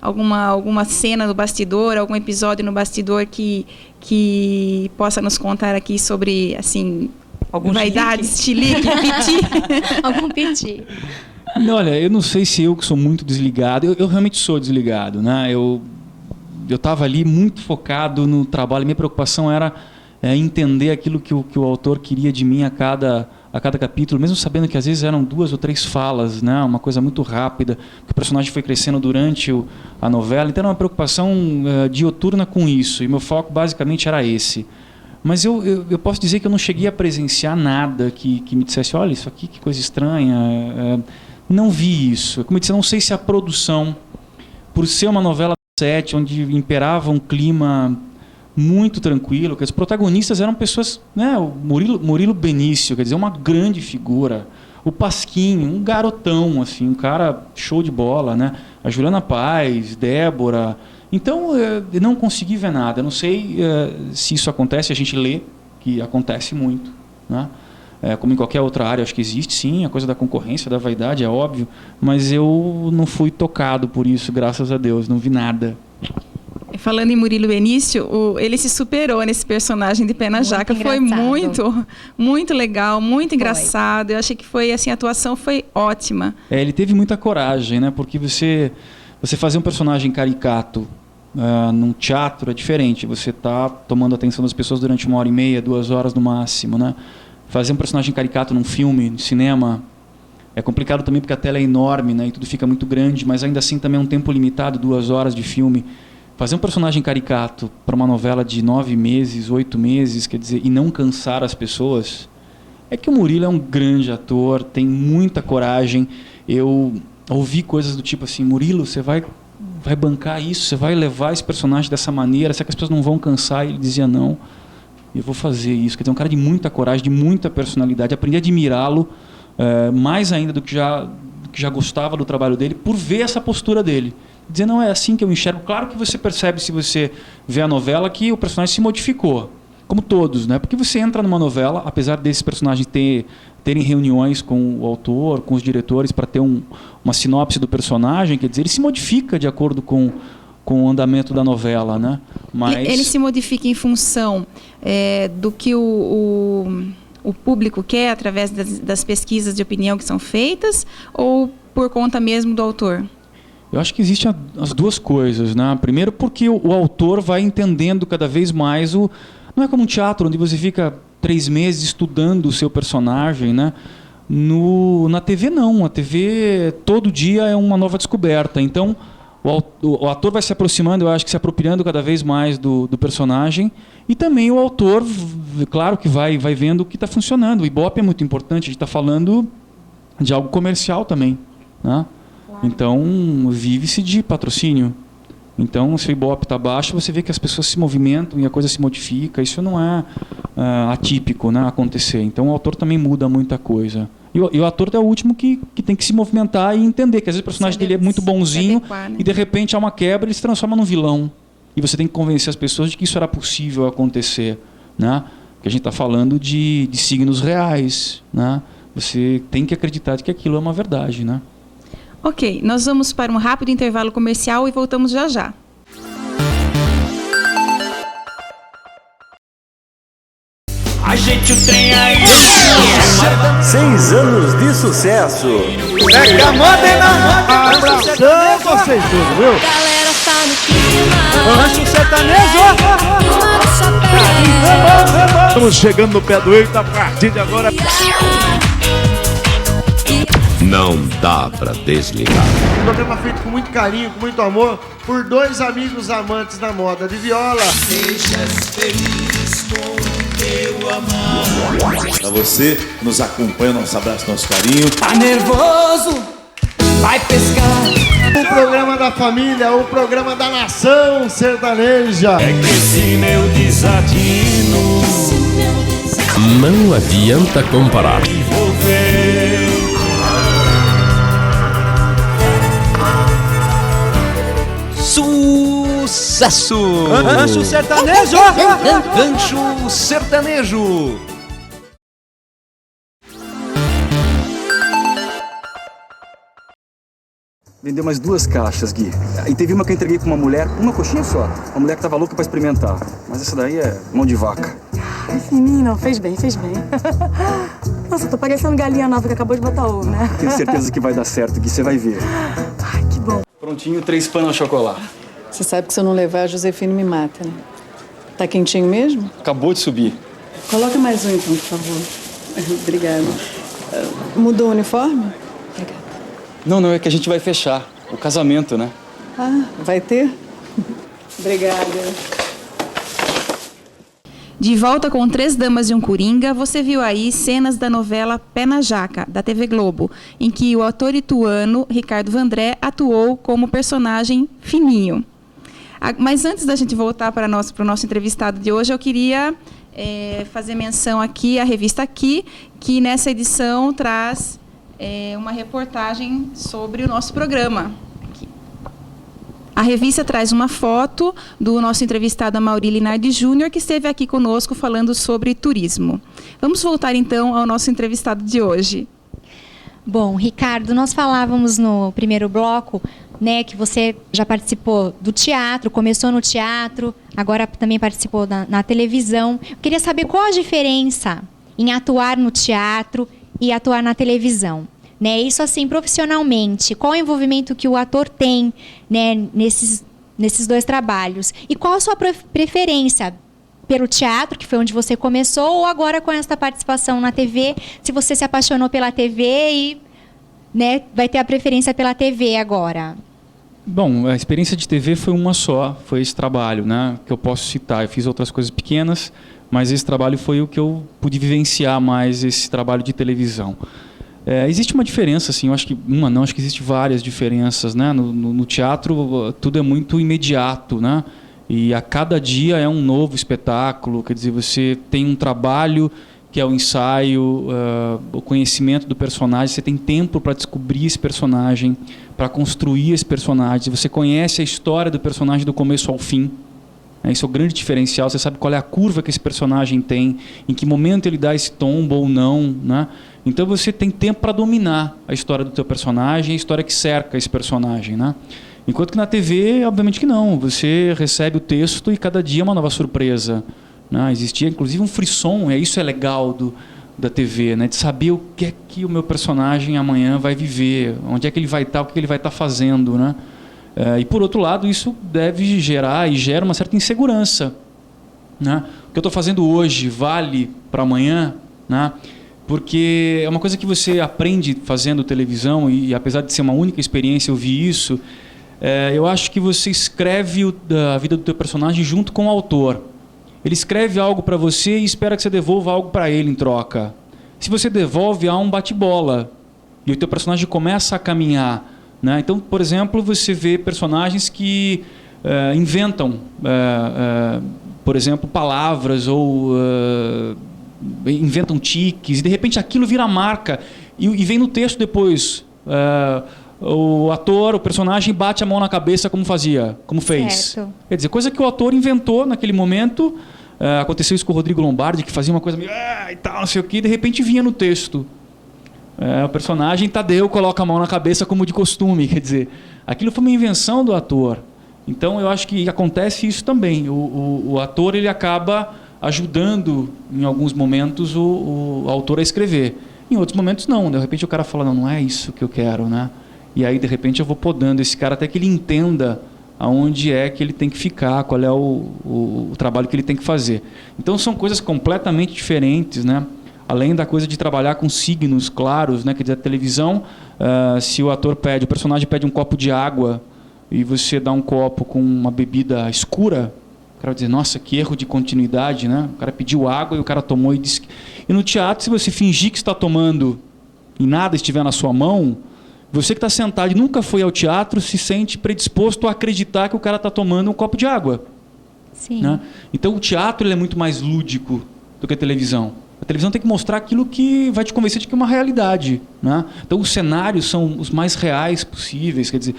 alguma cena no bastidor, algum episódio no bastidor que possa nos contar aqui sobre, assim, algum vaidades, chilique, piti?
Algum piti.
Não, olha, eu não sei se eu que sou muito desligado. Eu realmente sou desligado, né? Eu estava ali muito focado no trabalho. Minha preocupação era entender aquilo que o autor queria de mim a cada capítulo, mesmo sabendo que às vezes eram 2 ou 3 falas, né? Uma coisa muito rápida, que o personagem foi crescendo durante a novela. Então era uma preocupação dioturna com isso, e meu foco basicamente era esse. Mas eu posso dizer que eu não cheguei a presenciar nada que me dissesse, olha, isso aqui, que coisa estranha. Não vi isso. Como eu disse, eu não sei se a produção, por ser uma novela 7, onde imperava um clima muito tranquilo, que os protagonistas eram pessoas, né? O Murilo Benício, quer dizer, uma grande figura. O Pasquinho, um garotão, assim, um cara show de bola, né? A Juliana Paz, Débora. Então, eu não consegui ver nada. Eu não sei se isso acontece, a gente lê que acontece muito, né? Como em qualquer outra área, acho que existe sim, a coisa da concorrência, da vaidade, é óbvio, mas eu não fui tocado por isso, graças a Deus, não vi nada.
Falando em Murilo Benício, ele se superou nesse personagem de Pé na Jaca. Foi muito legal, muito engraçado. Eu achei que foi, assim, a atuação foi ótima.
Ele teve muita coragem, né? Porque você fazer um personagem caricato num teatro é diferente. Você está tomando a atenção das pessoas durante 1h30, 2 horas no máximo, né? Fazer um personagem caricato num filme, no cinema, é complicado também porque a tela é enorme, né? E tudo fica muito grande, mas ainda assim também é um tempo limitado, 2 horas de filme. Fazer um personagem caricato para uma novela de 9 meses, 8 meses, quer dizer, e não cansar as pessoas, é que o Murilo é um grande ator, tem muita coragem. Eu ouvi coisas do tipo assim, Murilo, você vai bancar isso, você vai levar esse personagem dessa maneira, será que as pessoas não vão cansar? E ele dizia, não, eu vou fazer isso. Quer dizer, um cara de muita coragem, de muita personalidade. Aprendi a admirá-lo mais ainda do que já gostava do trabalho dele, por ver essa postura dele. Dizer, não é assim que eu enxergo. Claro que você percebe, se você vê a novela, que o personagem se modificou, como todos, né? Porque você entra numa novela, apesar desses personagens terem reuniões com o autor, com os diretores, para ter uma sinopse do personagem, quer dizer, ele se modifica de acordo com o andamento da novela, né? Mas
ele se modifica em função do que o público quer, através das pesquisas de opinião que são feitas, ou por conta mesmo do autor?
Eu acho que existem as duas coisas, né? Primeiro porque o autor vai entendendo cada vez mais não é como um teatro onde você fica 3 meses estudando o seu personagem, né? Na TV não, a TV todo dia é uma nova descoberta. Então o ator vai se aproximando, eu acho que se apropriando cada vez mais do personagem, e também o autor, claro que vai vendo o que está funcionando. O Ibope é muito importante, a gente está falando de algo comercial também, né? Então, vive-se de patrocínio. Então, se o Ibope está baixo, você vê que as pessoas se movimentam e a coisa se modifica. Isso não é atípico, né, acontecer. Então, o autor também muda muita coisa. E o ator é o último que tem que se movimentar e entender que às vezes o personagem dele é muito bonzinho e de repente há uma quebra e ele se transforma num vilão. E você tem que convencer as pessoas de que isso era possível acontecer, né? Porque a gente está falando de signos reais, né? Você tem que acreditar de que aquilo é uma verdade, né?
Ok, nós vamos para um rápido intervalo comercial e voltamos já já.
A gente o trem aí.
6 anos de sucesso.
É que a moda é na moda.
Abração vocês todos, viu?
Galera tá no clima.
Rancho sertanejo.
Estamos chegando no pé do eito a partir de agora.
Não dá pra desligar.
Um programa feito com muito carinho, com muito amor, por dois amigos amantes da moda de viola.
Sejas feliz com o teu amor.
Pra você que nos acompanha, nosso abraço, nosso carinho.
Tá nervoso? Vai pescar.
O programa da família, o programa da nação sertaneja.
É que esse meu desatino
Não adianta comparar.
Sucesso!
Rancho Sertanejo!
Rancho Sertanejo!
Vendeu mais 2 caixas, Gui. E teve uma que eu entreguei pra uma mulher, uma coxinha só. Uma mulher que tava louca pra experimentar. Mas essa daí é mão de vaca.
Menino, fez bem, fez bem. Nossa, tô parecendo galinha nova que acabou de botar ovo, né?
Tenho certeza que vai dar certo, Gui. Você vai ver.
Ai, que bom.
Prontinho, 3 pães ao chocolate.
Você sabe que se eu não levar, a Josefine me mata, né? Tá quentinho mesmo?
Acabou de subir.
Coloca mais um, então, por favor. Obrigada. Mudou o uniforme?
Não, é que a gente vai fechar. O casamento, né?
Ah, vai ter? Obrigada.
De volta com 3 Damas e um Coringa, você viu aí cenas da novela Pé na Jaca, da TV Globo, em que o ator ituano Ricardo Vandré atuou como personagem Fininho. Mas antes da gente voltar para o nosso entrevistado de hoje, eu queria fazer menção aqui à revista Aqui, que nessa edição traz uma reportagem sobre o nosso programa. Aqui. A revista traz uma foto do nosso entrevistado Amaury Linardi Júnior, que esteve aqui conosco falando sobre turismo. Vamos voltar então ao nosso entrevistado de hoje.
Bom, Ricardo, nós falávamos no primeiro bloco, né, que você já participou do teatro, começou no teatro, agora também participou na televisão. Eu queria saber qual a diferença em atuar no teatro e atuar na televisão. Né? Isso assim, profissionalmente, qual o envolvimento que o ator tem, né, nesses 2 trabalhos? E qual a sua preferência pelo teatro, que foi onde você começou, ou agora com essa participação na TV, se você se apaixonou pela TV e, né, vai ter a preferência pela TV agora?
Bom, a experiência de TV foi uma só, foi esse trabalho, né, que eu posso citar. Eu fiz outras coisas pequenas, mas esse trabalho foi o que eu pude vivenciar mais, esse trabalho de televisão. Existe uma diferença, assim, eu acho que acho que existem várias diferenças, né? No teatro tudo é muito imediato, né? E a cada dia é um novo espetáculo, quer dizer, você tem um trabalho que é o ensaio, o conhecimento do personagem, você tem tempo para descobrir esse personagem, para construir esse personagem, você conhece a história do personagem do começo ao fim. Isso é o grande diferencial, você sabe qual é a curva que esse personagem tem, em que momento ele dá esse tombo ou não, né? Então você tem tempo para dominar a história do teu personagem, a história que cerca esse personagem, né? Enquanto que na TV, obviamente que não, você recebe o texto e cada dia é uma nova surpresa, né? Existia inclusive um frisson, isso é legal da TV, né? De saber o que é que o meu personagem amanhã vai viver, onde é que ele vai estar, o que ele vai estar fazendo, né? E por outro lado, isso deve gerar e gera uma certa insegurança, né? O que eu estou fazendo hoje vale para amanhã, né? Porque é uma coisa que você aprende fazendo televisão e apesar de ser uma única experiência, eu vi isso. Eu acho que você escreve a vida do teu personagem junto com o autor. Ele escreve algo para você e espera que você devolva algo para ele em troca. Se você devolve, há um bate-bola e o teu personagem começa a caminhar. Né? Então, por exemplo, você vê personagens que inventam, por exemplo, palavras ou inventam tiques, e de repente aquilo vira marca. E vem no texto depois, o ator, o personagem bate a mão na cabeça como fez.
Certo.
Quer dizer, coisa que o ator inventou naquele momento. Aconteceu isso com o Rodrigo Lombardi, que fazia uma coisa meio e tal, não sei o que, e de repente vinha no texto. O personagem Tadeu coloca a mão na cabeça como de costume, quer dizer, aquilo foi uma invenção do ator. Então eu acho que acontece isso também. O ator ele acaba ajudando em alguns momentos o autor a escrever. Em outros momentos não, de repente o cara fala, não é isso que eu quero, né? E aí de repente eu vou podando esse cara até que ele entenda aonde é que ele tem que ficar, qual é o trabalho que ele tem que fazer. Então são coisas completamente diferentes, né? Além da coisa de trabalhar com signos claros, né? Quer dizer, a televisão se o personagem pede um copo de água e você dá um copo com uma bebida escura, o cara vai dizer, nossa, que erro de continuidade, né? O cara pediu água e o cara tomou e disse... E no teatro, se você fingir que está tomando e nada estiver na sua mão, você que está sentado e nunca foi ao teatro se sente predisposto a acreditar que o cara está tomando um copo de água.
Sim.
Né? Então o teatro ele é muito mais lúdico do que a televisão. A televisão tem que mostrar aquilo que vai te convencer de que é uma realidade. Né? Então os cenários são os mais reais possíveis. Quer dizer,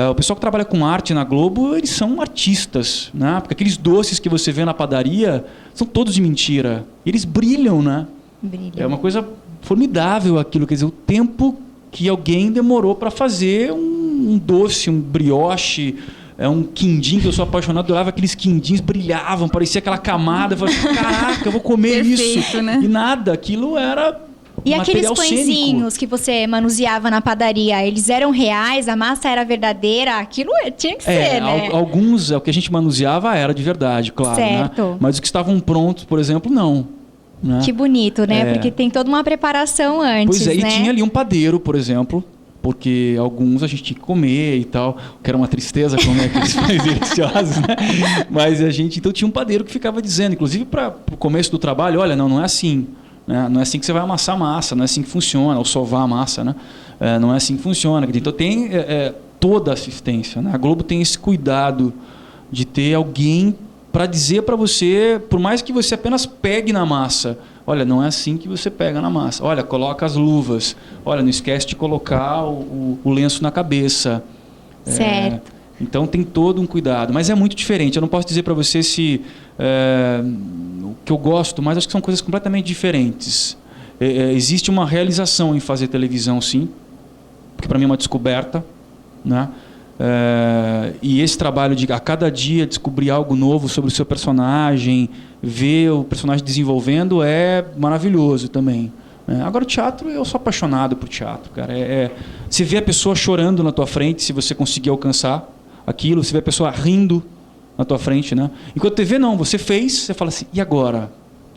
o pessoal que trabalha com arte na Globo, eles são artistas. Né? Porque aqueles doces que você vê na padaria são todos de mentira. E eles brilham, né?
Brilham.
É uma coisa formidável aquilo. Quer dizer, o tempo que alguém demorou para fazer um doce, um brioche, um quindim, que eu sou apaixonado, adorava aqueles quindins, brilhavam, parecia aquela camada. Eu falei, caraca, eu vou comer isso. Né? E nada, aquilo era
E aqueles
material
pãezinhos
cênico.
que você manuseava na padaria, eles eram reais, a massa era verdadeira, aquilo tinha que ser, né?
Alguns, o que a gente manuseava era de verdade, claro.
Certo.
Né? Mas os que estavam prontos, por exemplo, não. Né?
Que bonito, né? Porque tem toda uma preparação antes,
Pois é,
né?
e tinha ali um padeiro, por exemplo, porque alguns a gente tinha que comer e tal, que era uma tristeza comer aqueles pães deliciosos, né? Mas a gente, então tinha um padeiro que ficava dizendo, inclusive para o começo do trabalho, olha, não é assim, né? Não é assim que você vai amassar a massa, não é assim que funciona, ou sovar a massa, né? Não é assim que funciona. Então tem toda a assistência, né? A Globo tem esse cuidado de ter alguém para dizer para você, por mais que você apenas pegue na massa, olha, não é assim que você pega na massa. Olha, coloca as luvas. Olha, não esquece de colocar o lenço na cabeça.
Certo.
Então tem todo um cuidado. Mas é muito diferente. Eu não posso dizer para você se o que eu gosto, mas acho que são coisas completamente diferentes. Existe uma realização em fazer televisão, sim, porque para mim é uma descoberta, né? E esse trabalho de a cada dia descobrir algo novo sobre o seu personagem, ver o personagem desenvolvendo é maravilhoso também. Agora o teatro, eu sou apaixonado por teatro, cara. Você vê a pessoa chorando na tua frente, se você conseguir alcançar aquilo, você vê a pessoa rindo na tua frente, né? Enquanto TV não, você fez, você fala assim, e agora?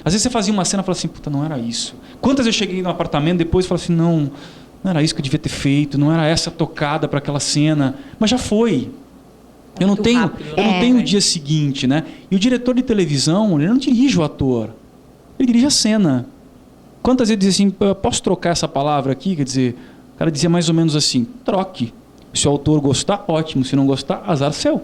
Às vezes você fazia uma cena e fala assim, puta, não era isso. Quantas eu cheguei no apartamento depois e falei assim, não era isso que eu devia ter feito, não era essa tocada para aquela cena, mas já foi. Eu não tenho o dia seguinte, né? E o diretor de televisão, ele não dirige o ator, ele dirige a cena. Quantas vezes dizia assim, posso trocar essa palavra aqui? Quer dizer, o cara dizia mais ou menos assim, troque. Se o autor gostar, ótimo. Se não gostar, azar seu.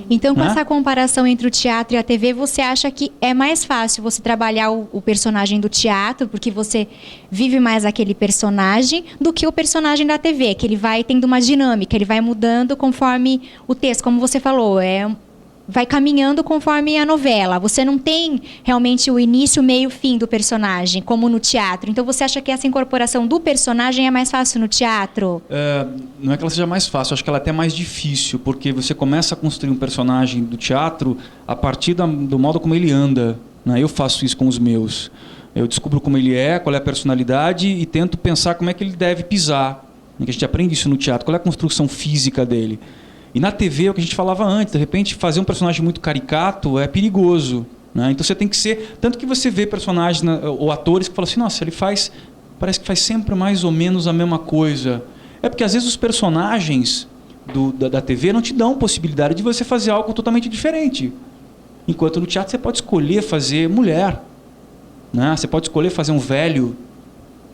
Então, com essa comparação entre o teatro e a TV, você acha que é mais fácil você trabalhar o personagem do teatro, porque você vive mais aquele personagem, do que o personagem da TV, que ele vai tendo uma dinâmica, ele vai mudando conforme o texto, como você falou, vai caminhando conforme a novela. Você não tem realmente o início, meio, fim do personagem, como no teatro. Então, você acha que essa incorporação do personagem é mais fácil no teatro?
Não é que ela seja mais fácil, acho que ela é até mais difícil, porque você começa a construir um personagem do teatro a partir do modo como ele anda, né? Eu faço isso com os meus. Eu descubro como ele é, qual é a personalidade e tento pensar como é que ele deve pisar. A gente aprende isso no teatro, qual é a construção física dele. E na TV, é o que a gente falava antes, de repente fazer um personagem muito caricato é perigoso, né? Então você tem que ser... Tanto que você vê personagens ou atores que falam assim, nossa, ele parece que faz sempre mais ou menos a mesma coisa. É porque às vezes os personagens da TV não te dão possibilidade de você fazer algo totalmente diferente. Enquanto no teatro você pode escolher fazer mulher, né? Você pode escolher fazer um velho.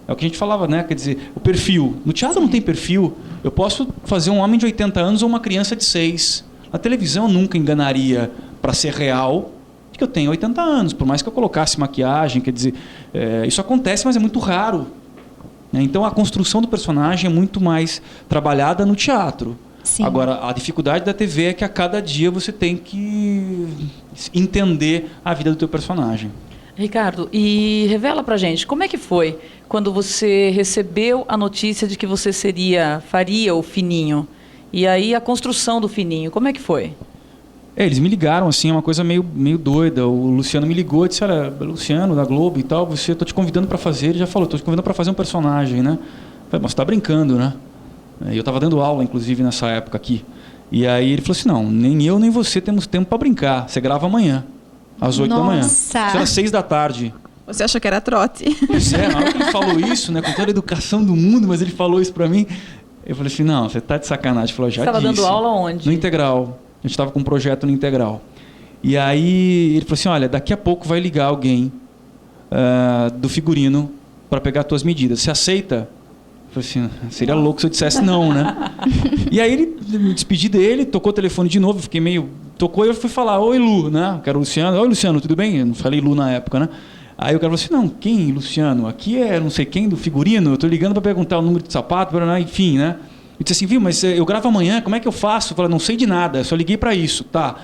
É o que a gente falava, né? Quer dizer, o perfil. No teatro não tem perfil. Eu posso fazer um homem de 80 anos ou uma criança de 6. Na televisão eu nunca enganaria para ser real de que eu tenho 80 anos. Por mais que eu colocasse maquiagem, quer dizer, isso acontece, mas é muito raro. Então a construção do personagem é muito mais trabalhada no teatro.
Sim.
Agora, a dificuldade da TV é que a cada dia você tem que entender a vida do teu personagem.
Ricardo, e revela pra gente, como é que foi quando você recebeu a notícia de que você faria o Fininho? E aí a construção do Fininho, como é que foi?
Eles me ligaram, assim, é uma coisa meio doida. O Luciano me ligou e disse, olha, Luciano, da Globo e tal, tô te convidando para fazer. Ele já falou, tô te convidando para fazer um personagem, né? Eu falei, mas você tá brincando, né? E eu estava dando aula, inclusive, nessa época aqui. E aí ele falou assim, não, nem eu nem você temos tempo para brincar. Você grava amanhã, às 8 da manhã. Isso era 6 da tarde.
Você achou que era trote?
Pois é, na hora que ele falou isso, né, com toda a educação do mundo, mas ele falou isso pra mim, eu falei assim, não, você tá de sacanagem. Ele falou, já disse.
Você estava dando aula onde?
No Integral. A gente estava com um projeto no Integral. E aí ele falou assim, olha, daqui a pouco vai ligar alguém do figurino para pegar as tuas medidas. Você aceita? Eu falei assim, seria louco se eu dissesse não, né? E aí ele me despedi dele, tocou o telefone de novo, eu fiquei meio... Tocou e eu fui falar, oi Lu, né? Que era o Luciano. Oi Luciano, tudo bem? Eu não falei Lu na época, né? Aí o cara falou assim, não, quem, Luciano? Aqui é não sei quem do figurino, eu tô ligando para perguntar o número de sapato, enfim, né? Eu disse assim, viu, mas eu gravo amanhã, como é que eu faço? Eu falei, não sei de nada, só liguei para isso, tá?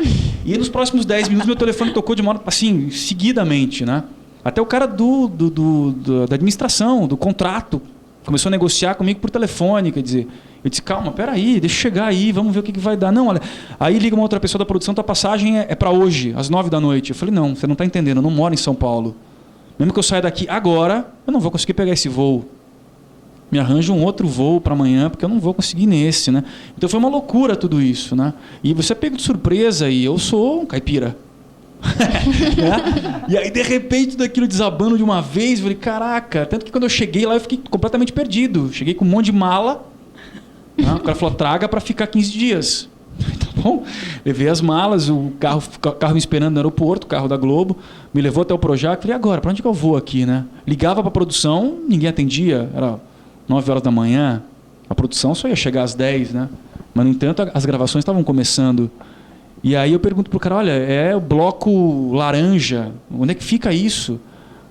E aí, nos próximos 10 minutos meu telefone tocou de modo, assim, seguidamente, né? Até o cara da administração, do contrato, começou a negociar comigo por telefone, quer dizer... Eu disse, calma, peraí, deixa eu chegar aí, vamos ver o que vai dar. Não, olha, aí liga uma outra pessoa da produção, tua passagem é para hoje, às 9 da noite. Eu falei, não, você não está entendendo, eu não moro em São Paulo. Mesmo que eu saia daqui agora, eu não vou conseguir pegar esse voo. Me arranjo um outro voo para amanhã, porque eu não vou conseguir nesse, né? Então foi uma loucura tudo isso, né? E você pega de surpresa, e eu sou um caipira. Né? E aí, de repente, tudo aquilo desabando de uma vez, eu falei, caraca, tanto que quando eu cheguei lá, eu fiquei completamente perdido. Cheguei com um monte de mala, né? O cara falou, traga para ficar 15 dias. Tá bom? Levei as malas, o carro me esperando no aeroporto, o carro da Globo, me levou até o Projac, falei, agora, para onde que eu vou aqui, né? Ligava para a produção, ninguém atendia, era 9 horas da manhã, a produção só ia chegar às 10, né? Mas, no entanto, as gravações estavam começando. E aí eu pergunto pro cara, olha, é o bloco laranja, onde é que fica isso?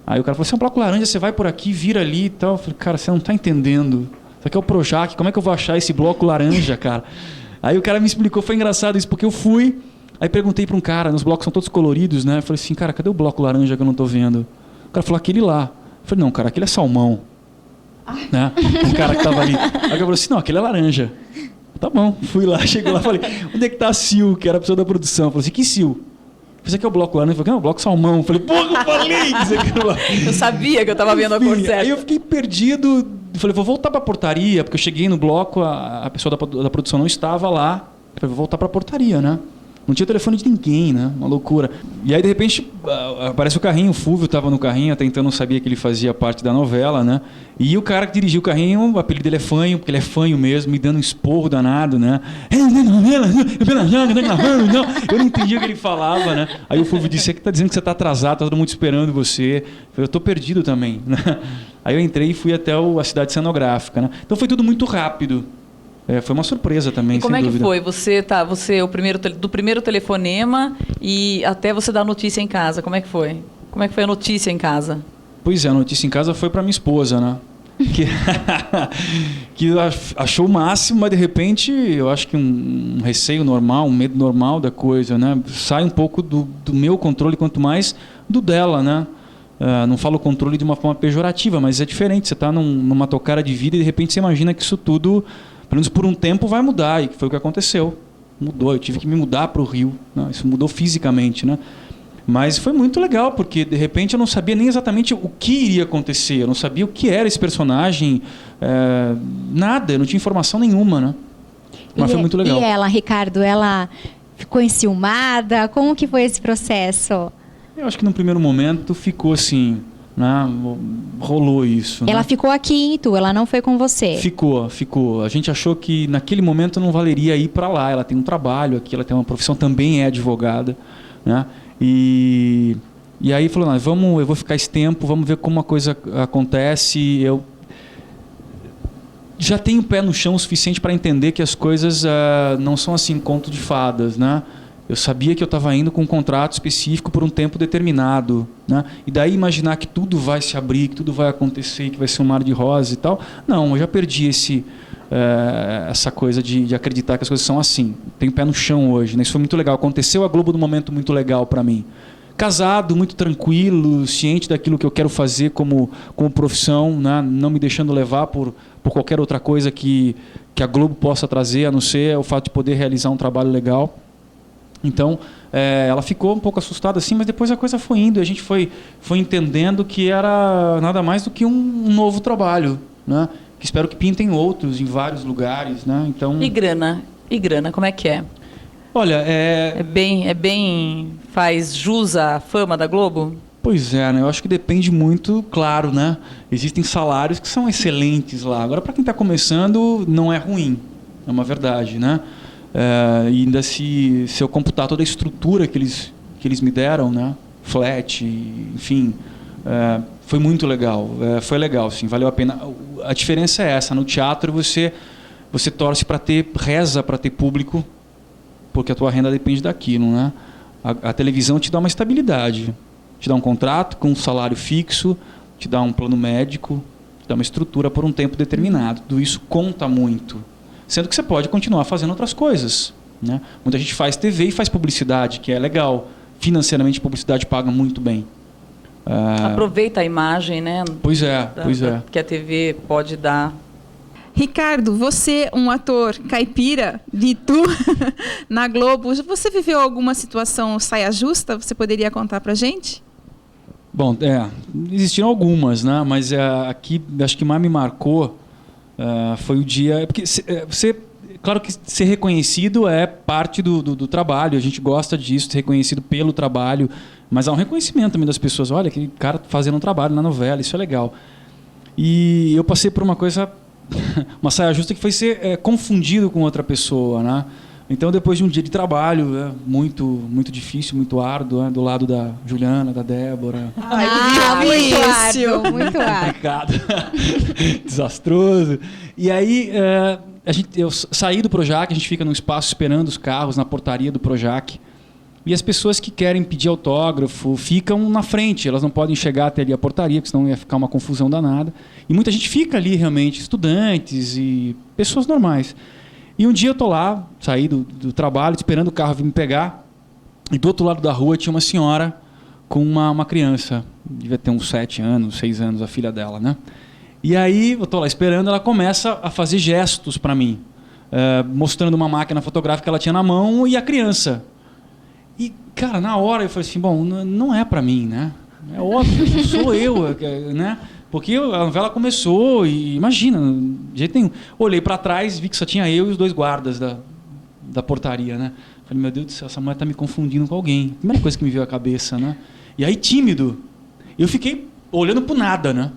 Aí o cara falou assim, é um bloco laranja, você vai por aqui, vira ali e tal. Eu falei, cara, você não está entendendo. Isso aqui é o Projac, como é que eu vou achar esse bloco laranja, cara? Aí o cara me explicou, foi engraçado isso, porque eu fui, aí perguntei para um cara, nos blocos são todos coloridos, né? Eu falei assim, cara, cadê o bloco laranja que eu não estou vendo? O cara falou, aquele lá. Eu falei, não, cara, aquele é salmão. Né? O cara que estava ali. Aí o cara falou assim, não, aquele é laranja. Tá bom, fui lá, chegou lá, falei, onde é que tá a Sil, que era a pessoa da produção? Falei assim, que Sil? Isso aqui é o bloco laranja. Eu falei, não, o bloco salmão. Eu falei, porra, eu falei que isso aqui lá.
Eu sabia que eu estava vendo a cor certa.
Aí eu fiquei perdido, falei, vou voltar para a portaria, porque eu cheguei no bloco, a pessoa da produção não estava lá. Eu falei, vou voltar para a portaria, né? Não tinha telefone de ninguém, né? Uma loucura. E aí, de repente, aparece o carrinho, o Fúvio estava no carrinho, até então não sabia que ele fazia parte da novela, né? E o cara que dirigia o carrinho, o apelido dele é Fanho, porque ele é fanho mesmo, me dando um esporro danado, né? Eu não entendia o que ele falava, né? Aí o Fúvio disse, você que está dizendo que você está atrasado, está todo mundo esperando você. Eu estou perdido também, né? Aí eu entrei e fui até a cidade cenográfica, né? Então foi tudo muito rápido. Foi uma surpresa também,
e como
sem
é que
dúvida.
foi? Você do primeiro telefonema e até você dar a notícia em casa, como é que foi? Como é que foi a notícia em casa?
Pois é, a notícia em casa foi para minha esposa, né? Que achou o máximo, mas de repente eu acho que um receio normal, um medo normal da coisa, né? Sai um pouco do meu controle, quanto mais do dela, né? Não falo controle de uma forma pejorativa, mas é diferente. Você está numa tocara de vida e de repente você imagina que isso tudo, pelo menos por um tempo, vai mudar, e foi o que aconteceu. Mudou, eu tive que me mudar para o Rio, né? Isso mudou fisicamente, né? Mas foi muito legal, porque de repente eu não sabia nem exatamente o que iria acontecer, eu não sabia o que era esse personagem, nada, eu não tinha informação nenhuma, né? Mas foi muito legal.
E ela, Ricardo, ela ficou enciumada? Como que foi esse processo?
Eu acho que no primeiro momento ficou assim, né? Rolou isso.
Ela
né?
ficou aqui em Itu, ela não foi com você?
Ficou. A gente achou que naquele momento não valeria ir para lá. Ela tem um trabalho aqui, ela tem uma profissão, também é advogada, né? E aí falou, não, eu vou ficar esse tempo, vamos ver como a coisa acontece. Eu já tenho pé no chão o suficiente para entender que as coisas não são assim conto de fadas, né? Eu sabia que eu estava indo com um contrato específico por um tempo determinado, né? E daí imaginar que tudo vai se abrir, que tudo vai acontecer, que vai ser um mar de rosas e tal. Não, eu já perdi essa coisa de acreditar que as coisas são assim. Tenho pé no chão hoje, né? Isso foi muito legal. Aconteceu a Globo num momento muito legal para mim. Casado, muito tranquilo, ciente daquilo que eu quero fazer como profissão, né? Não me deixando levar por qualquer outra coisa que a Globo possa trazer, a não ser o fato de poder realizar um trabalho legal. Então, ela ficou um pouco assustada assim, mas depois a coisa foi indo e a gente foi entendendo que era nada mais do que um novo trabalho, né? Que espero que pintem outros em vários lugares, né? Então...
E grana, como é que é?
Olha,
É bem... Faz jus à fama da Globo?
Pois é, né? Eu acho que depende muito, claro, né? Existem salários que são excelentes lá. Agora, para quem está começando, não é ruim. É uma verdade, né? E ainda se eu computar toda a estrutura que eles me deram, né? Flat, enfim, foi muito legal. Foi legal, sim, valeu a pena. A diferença é essa. No teatro, você torce reza para ter público, porque a tua renda depende daquilo, né? A televisão te dá uma estabilidade. Te dá um contrato com um salário fixo, te dá um plano médico, te dá uma estrutura por um tempo determinado. Tudo isso conta muito. Sendo que você pode continuar fazendo outras coisas, né? Muita gente faz TV e faz publicidade, que é legal. Financeiramente, publicidade paga muito bem.
Aproveita a imagem, né?
Pois é.
Que a TV pode dar.
Ricardo, você, um ator caipira de Itu, na Globo, você viveu alguma situação saia justa? Você poderia contar pra gente?
Bom, existiram algumas, né? Mas aqui, acho que mais me marcou foi o dia... Porque claro que ser reconhecido é parte do trabalho, a gente gosta disso, ser reconhecido pelo trabalho, mas há um reconhecimento também das pessoas. Olha, aquele cara fazendo um trabalho na novela, isso é legal. E eu passei por uma coisa... uma saia justa que foi ser confundido com outra pessoa, né? Então, depois de um dia de trabalho muito, muito difícil, muito árduo, né? Do lado da Juliana, da Débora.
Muito árduo, muito
árduo. Desastroso. E aí, eu saí do Projac, a gente fica num espaço esperando os carros, na portaria do Projac. E as pessoas que querem pedir autógrafo ficam na frente, elas não podem chegar até ali a portaria, porque senão ia ficar uma confusão danada. E muita gente fica ali realmente, estudantes e pessoas normais. E um dia eu estou lá, saí do trabalho, esperando o carro vir me pegar, e do outro lado da rua tinha uma senhora com uma criança, devia ter uns 7 anos, 6 anos, a filha dela, né? E aí eu estou lá esperando, ela começa a fazer gestos para mim, mostrando uma máquina fotográfica que ela tinha na mão e a criança. E, cara, na hora eu falei assim, bom, não é pra mim, né? É óbvio, não sou eu, né? Porque a novela começou e, imagina, de jeito nenhum. Olhei pra trás, vi que só tinha eu e os 2 guardas da portaria, né? Falei, meu Deus do céu, essa mulher tá me confundindo com alguém. Primeira coisa que me veio à cabeça, né? E aí, tímido, eu fiquei olhando pro nada, né?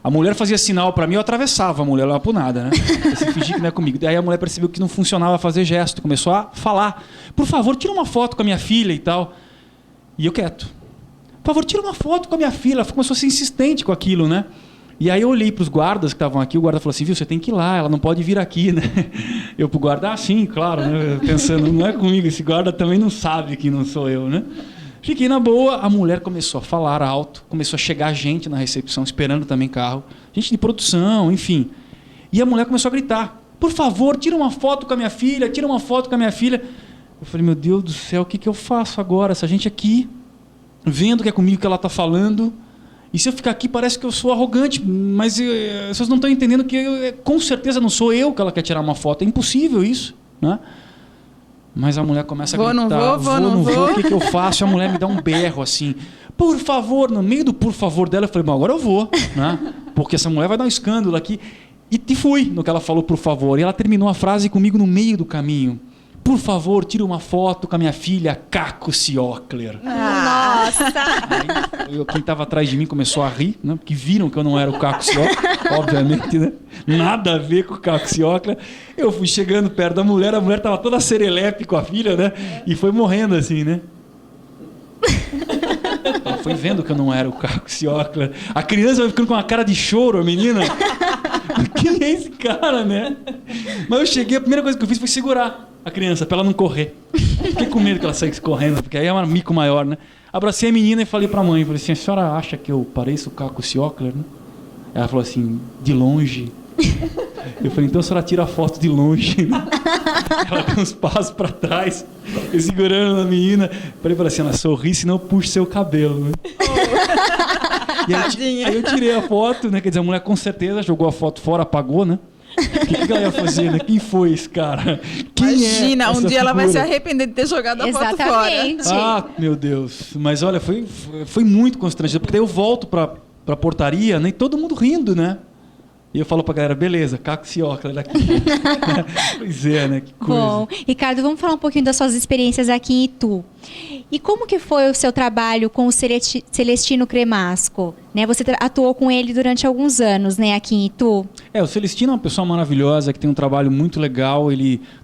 A mulher fazia sinal pra mim, eu atravessava a mulher lá pro nada, né? Eu fingi que não é comigo. Daí a mulher percebeu que não funcionava fazer gesto, começou a falar. Por favor, tira uma foto com a minha filha e tal. E eu quieto. Por favor, tira uma foto com a minha filha. Ela começou a ser insistente com aquilo, né? E aí eu olhei pros guardas que estavam aqui, o guarda falou assim, viu, você tem que ir lá, ela não pode vir aqui, né? Eu pro guarda, sim, claro, né? Pensando, não é comigo, esse guarda também não sabe que não sou eu, né? Fiquei na boa, a mulher começou a falar alto, começou a chegar gente na recepção, esperando também carro, gente de produção, enfim. E a mulher começou a gritar, por favor, tira uma foto com a minha filha, tira uma foto com a minha filha. Eu falei, meu Deus do céu, o que eu faço agora? Essa gente aqui, vendo que é comigo que ela está falando, e se eu ficar aqui parece que eu sou arrogante, mas vocês não estão entendendo que com certeza não sou eu que ela quer tirar uma foto, é impossível isso, né? Mas a mulher começa a gritar, não vou, o que eu faço? A mulher me dá um berro assim, por favor, no meio do por favor dela, eu falei, bom, agora eu vou, né? Porque essa mulher vai dar um escândalo aqui. E fui no que ela falou, por favor. E ela terminou a frase comigo no meio do caminho. Por favor, tira uma foto com a minha filha, Caco Ciocler.
Nossa!
Aí, quem estava atrás de mim começou a rir, né? Porque viram que eu não era o Caco Ciocler, obviamente, né? Nada a ver com o Caco Ciocler. Eu fui chegando perto da mulher, a mulher estava toda serelepe com a filha, né? E foi morrendo assim, né? Ela foi vendo que eu não era o Caco Ciocler. A criança vai ficando com uma cara de choro, a menina. Quem é esse cara, né? Mas eu cheguei, a primeira coisa que eu fiz foi segurar a criança, pra ela não correr. Fiquei com medo que ela saísse correndo, porque aí é um mico maior, né? Abracei a menina e falei pra mãe, falei assim, a senhora acha que eu pareço o Caco Ciocler, né? Ela falou assim, de longe. Eu falei, então a senhora tira a foto de longe, né? Ela com uns passos pra trás, eu segurando a menina. Falei pra ela assim, ela sorri, senão eu puxo seu cabelo, né? E aí eu tirei a foto, né? Quer dizer, a mulher com certeza jogou a foto fora, apagou, né? O que ela ia fazer, né? Quem foi esse cara?
Imagina, um dia ela vai se arrepender de ter jogado a foto fora.
Ah, meu Deus. Mas olha, foi muito constrangedor, porque daí eu volto pra portaria, né? E todo mundo rindo, né? E eu falo pra galera, beleza, caco esse óculos daqui. Pois é, né? Que coisa.
Bom, Ricardo, vamos falar um pouquinho das suas experiências aqui em Itu. E como que foi o seu trabalho com o Celestino Cremasco? Né? Você atuou com ele durante alguns anos, né, aqui em Itu?
O Celestino é uma pessoa maravilhosa, que tem um trabalho muito legal.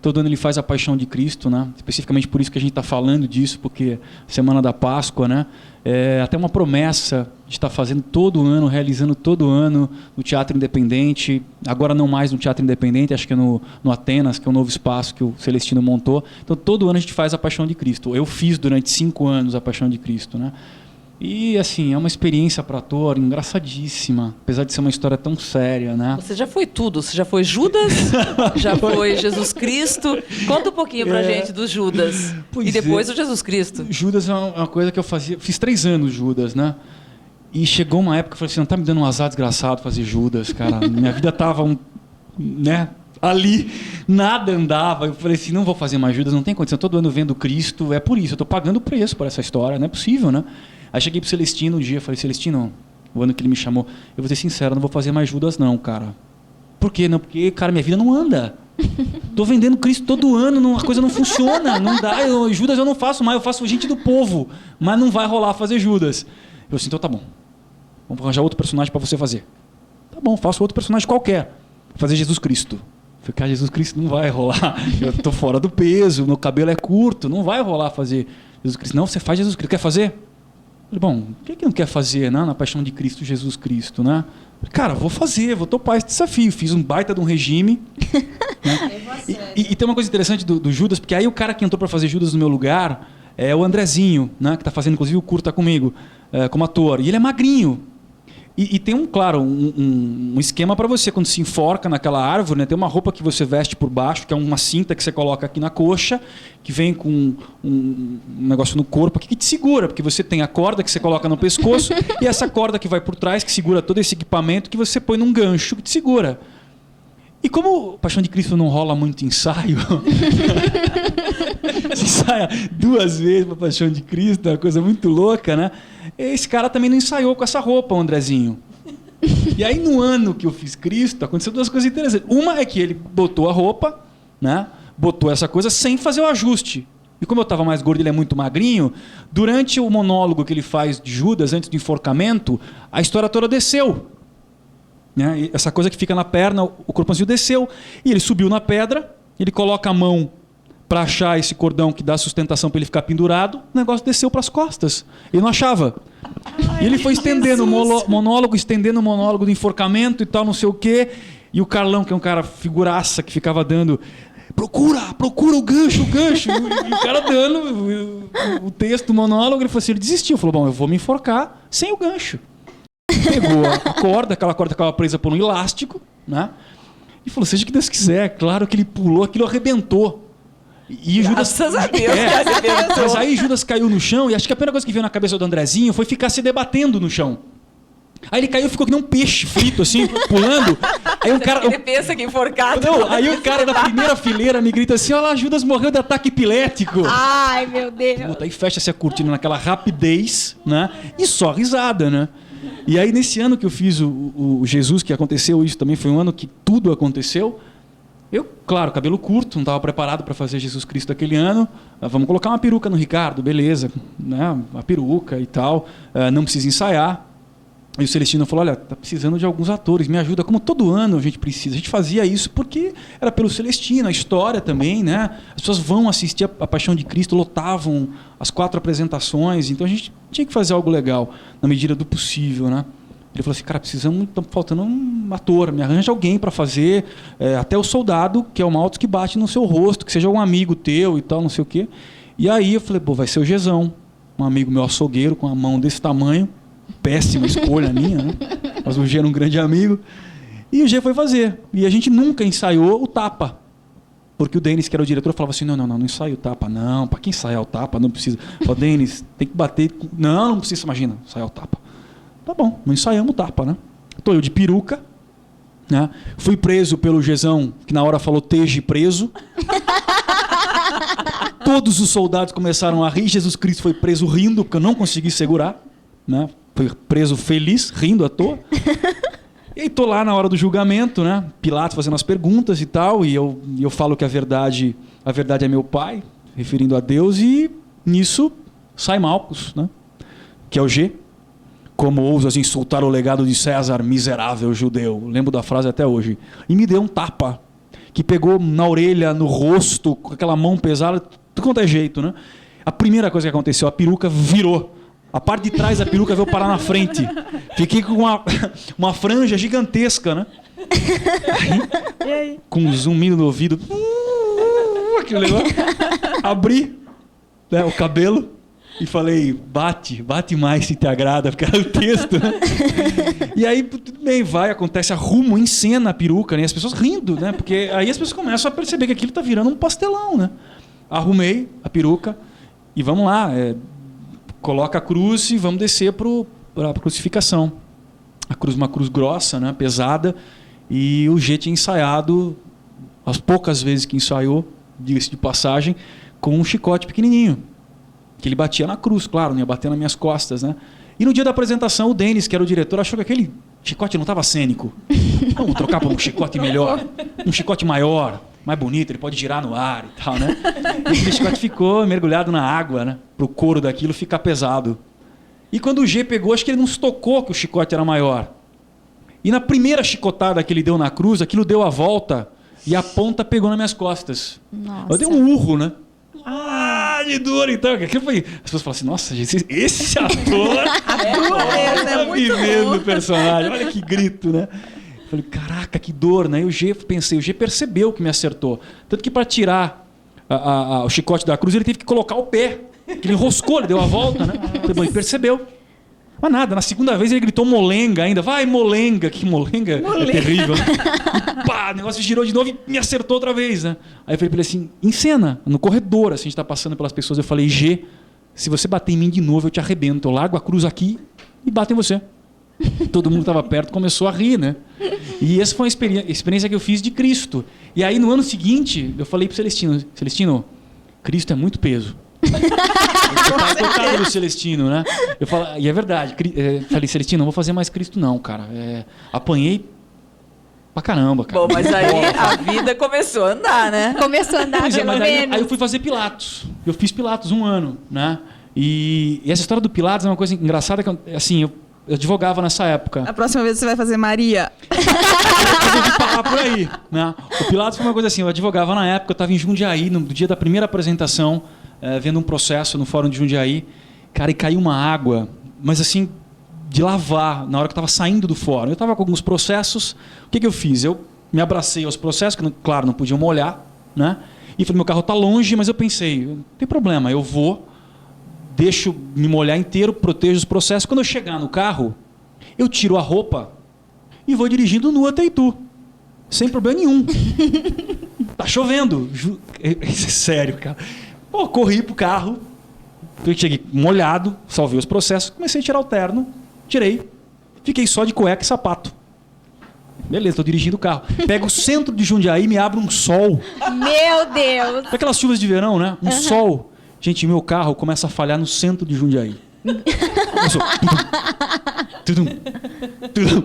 Todo ano ele faz a Paixão de Cristo, né? Especificamente por isso que a gente está falando disso, porque Semana da Páscoa, né? É até uma promessa de estar fazendo todo ano, realizando todo ano no Teatro Independente. Agora não mais no Teatro Independente, acho que é no Atenas, que é um novo espaço que o Celestino montou. Então todo ano a gente faz a Paixão de Cristo. Eu fiz durante 5 anos a Paixão de Cristo, né? E assim, é uma experiência para ator engraçadíssima, apesar de ser uma história tão séria, né?
Você já foi tudo, você já foi Judas, já foi Jesus Cristo. Conta um pouquinho pra gente do Judas. E depois o Jesus Cristo.
Judas é uma coisa que eu fazia, fiz 3 anos Judas, né? E chegou uma época que eu falei assim, não tá me dando um azar desgraçado fazer Judas, cara. Minha vida tava né? Ali, nada andava. Eu falei assim, não vou fazer mais Judas, não tem condição. Todo ano vendo Cristo, é por isso, eu tô pagando o preço por essa história, não é possível, né? Aí cheguei pro Celestino um dia, falei, Celestino, o ano que ele me chamou, eu vou ser sincero, não vou fazer mais Judas não, cara. Por quê? Não, porque, cara, minha vida não anda. Tô vendendo Cristo todo ano, a coisa não funciona, não dá. Judas eu não faço mais, eu faço gente do povo, mas não vai rolar fazer Judas. Eu assim, então tá bom, vamos arranjar outro personagem para você fazer. Tá bom, faço outro personagem qualquer, vou fazer Jesus Cristo. Falei, cara, Jesus Cristo não vai rolar, eu tô fora do peso, meu cabelo é curto, não vai rolar fazer Jesus Cristo. Não, você faz Jesus Cristo, quer fazer? Falei, bom, o que não quer fazer, né, na Paixão de Cristo, Jesus Cristo, né? Falei, cara, vou fazer, vou topar esse desafio. Fiz um baita de um regime. Né? E tem uma coisa interessante do Judas, porque aí o cara que entrou para fazer Judas no meu lugar é o Andrezinho, né, que está fazendo, inclusive, o curta comigo, como ator. E ele é magrinho. E tem, claro, um esquema para você, quando se enforca naquela árvore, né, tem uma roupa que você veste por baixo, que é uma cinta que você coloca aqui na coxa, que vem com um negócio no corpo aqui que te segura, porque você tem a corda que você coloca no pescoço e essa corda que vai por trás, que segura todo esse equipamento, que você põe num gancho que te segura. E como Paixão de Cristo não rola muito ensaio, se ensaia 2 vezes para Paixão de Cristo, é uma coisa muito louca, né? Esse cara também não ensaiou com essa roupa, o Andrezinho. E aí, no ano que eu fiz Cristo, aconteceu 2 coisas interessantes. Uma é que ele botou a roupa, né? Botou essa coisa sem fazer o ajuste. E como eu estava mais gordo, ele é muito magrinho, durante o monólogo que ele faz de Judas, antes do enforcamento, a história toda desceu. Né? Essa coisa que fica na perna, o corpãozinho desceu. E ele subiu na pedra, ele coloca a mão para achar esse cordão que dá sustentação para ele ficar pendurado, o negócio desceu para as costas. Ele não achava. E ele foi estendendo o monólogo do enforcamento e tal, não sei o quê. E o Carlão, que é um cara figuraça, que ficava dando... Procura o gancho. E o cara dando o texto do monólogo, ele falou assim, ele desistiu. Falou, bom, eu vou me enforcar sem o gancho. Pegou a corda, aquela corda que estava presa por um elástico, né? E falou, seja o que Deus quiser. Claro que ele pulou, aquilo arrebentou. E Judas, mas aí Judas caiu no chão e acho que a primeira coisa que veio na cabeça do Andrezinho foi ficar se debatendo no chão. Aí ele caiu e ficou que nem um peixe frito, assim, pulando. Aí um cara...
Ele pensa que enforcado.
Não, aí o cara da primeira fileira me grita assim, olha lá, Judas morreu de ataque epilético.
Ai, meu Deus.
Puta, aí fecha-se a cortina naquela rapidez, né? E só risada, né? E aí nesse ano que eu fiz o Jesus, que aconteceu isso também, foi um ano que tudo aconteceu. Eu, claro, cabelo curto, não estava preparado para fazer Jesus Cristo aquele ano. Vamos colocar uma peruca no Ricardo, beleza, né? Uma peruca e tal, não precisa ensaiar. E o Celestino falou, olha, tá precisando de alguns atores, me ajuda, como todo ano a gente precisa. A gente fazia isso porque era pelo Celestino, a história também, né? As pessoas vão assistir a Paixão de Cristo, lotavam as 4 apresentações, então a gente tinha que fazer algo legal, na medida do possível, né? Ele falou assim, cara, precisamos, tá faltando um ator, me arranja alguém para fazer, até o soldado, que é o Maltos que bate no seu rosto, que seja um amigo teu e tal, não sei o quê. E aí eu falei, pô, vai ser o Gezão, um amigo meu açougueiro, com a mão desse tamanho, péssima escolha minha, né? Mas o G era um grande amigo. E o G foi fazer. E a gente nunca ensaiou o tapa. Porque o Denis, que era o diretor, falava assim, não ensaia o tapa, não, para que ensaiar o tapa? Não precisa. Falei, Denis, tem que bater. Não precisa, imagina, ensaiar o tapa. Tá bom, não ensaiamos o tapa, né? Tô eu de peruca, né? Fui preso pelo Gezão, que na hora falou esteja preso. Todos os soldados começaram a rir, Jesus Cristo foi preso rindo, porque eu não consegui segurar, né? Foi preso feliz, rindo à toa. E aí tô lá na hora do julgamento, né? Pilatos fazendo as perguntas e tal, e eu falo que a verdade é meu pai, referindo a Deus, e nisso sai Malcos, né? Que é o G. Como ousas insultar o legado de César, miserável judeu. Lembro da frase até hoje. E me deu um tapa, que pegou na orelha, no rosto, com aquela mão pesada, tudo quanto é jeito, né? A primeira coisa que aconteceu, a peruca virou. A parte de trás da peruca veio parar na frente. Fiquei com uma franja gigantesca, né? Aí, com um zumbido no ouvido. Aquele negócio. Abri, né, o cabelo e falei, bate mais se te agrada, porque era o texto, né? E aí, tudo bem, acontece, arrumo em cena a peruca, né? As pessoas rindo, né? Porque aí as pessoas começam a perceber que aquilo tá virando um pastelão, né? Arrumei a peruca e vamos lá, coloca a cruz e vamos descer para a crucificação. A cruz, uma cruz grossa, né, pesada, e o G tinha ensaiado, as poucas vezes que ensaiou, diga-se de passagem, com um chicote pequenininho, que ele batia na cruz, claro, não ia bater nas minhas costas, né? E no dia da apresentação, o Denis, que era o diretor, achou que aquele chicote não estava cênico. Vamos trocar para um chicote melhor, um chicote maior, mais bonito, ele pode girar no ar e tal, né? E o chicote ficou mergulhado na água, né? Para o couro daquilo ficar pesado. E quando o G pegou, acho que ele não se tocou que o chicote era maior. E na primeira chicotada que ele deu na cruz, aquilo deu a volta e a ponta pegou nas minhas costas.
Nossa.
Eu dei um urro, né? De dor, então. Aquilo foi... As pessoas falam assim, nossa, gente, esse ator tá vivendo o personagem. Olha que grito, né? Eu falei, caraca, que dor, né? E o G percebeu que me acertou. Tanto que para tirar o chicote da cruz, ele teve que colocar o pé. Que ele enroscou, ele deu a volta, né? Ele percebeu. Mas nada, na segunda vez ele gritou molenga ainda. Vai, molenga! Que molenga é terrível, né? E pá, o negócio girou de novo e me acertou outra vez, né? Aí eu falei pra ele assim, em cena, no corredor, assim, a gente tá passando pelas pessoas, eu falei, G, se você bater em mim de novo, eu te arrebento. Eu largo a cruz aqui e bato em você. Todo mundo que estava perto começou a rir, né? E essa foi uma experiência que eu fiz de Cristo. E aí, no ano seguinte, eu falei pro Celestino, Cristo é muito peso. Eu tava tocado do Celestino, né? Eu falo, e é verdade. Falei, Celestino, não vou fazer mais Cristo não, cara. Apanhei pra caramba, cara.
Bom, mas aí a vida começou a andar, né?
Começou a andar, pelo menos.
Aí eu fui fazer Pilatos. Eu fiz Pilatos 1 ano, né? E essa história do Pilatos é uma coisa engraçada, que assim, eu advogava nessa época.
A próxima vez você vai fazer Maria.
Eu vou parar por aí, né? O Pilatos foi uma coisa assim, eu advogava na época, eu estava em Jundiaí, no dia da primeira apresentação, vendo um processo no Fórum de Jundiaí. Cara, e caiu uma água, mas assim, de lavar, na hora que eu estava saindo do fórum. Eu estava com alguns processos, o que eu fiz? Eu me abracei aos processos, que claro, não podiam molhar, né? E falei, meu carro está longe, mas eu pensei, não tem problema, eu vou, deixo me molhar inteiro, protejo os processos. Quando eu chegar no carro, eu tiro a roupa e vou dirigindo nu até Itu. Sem problema nenhum. Tá chovendo. Isso é sério, cara. Pô, corri pro carro, eu cheguei molhado, salvei os processos, comecei a tirar o terno, tirei, fiquei só de cueca e sapato. Beleza, tô dirigindo o carro. Pego o centro de Jundiaí e me abre um sol.
Meu Deus!
Aquelas chuvas de verão, né? Um sol. Gente, meu carro começa a falhar no centro de Jundiaí. Começou. Tudum.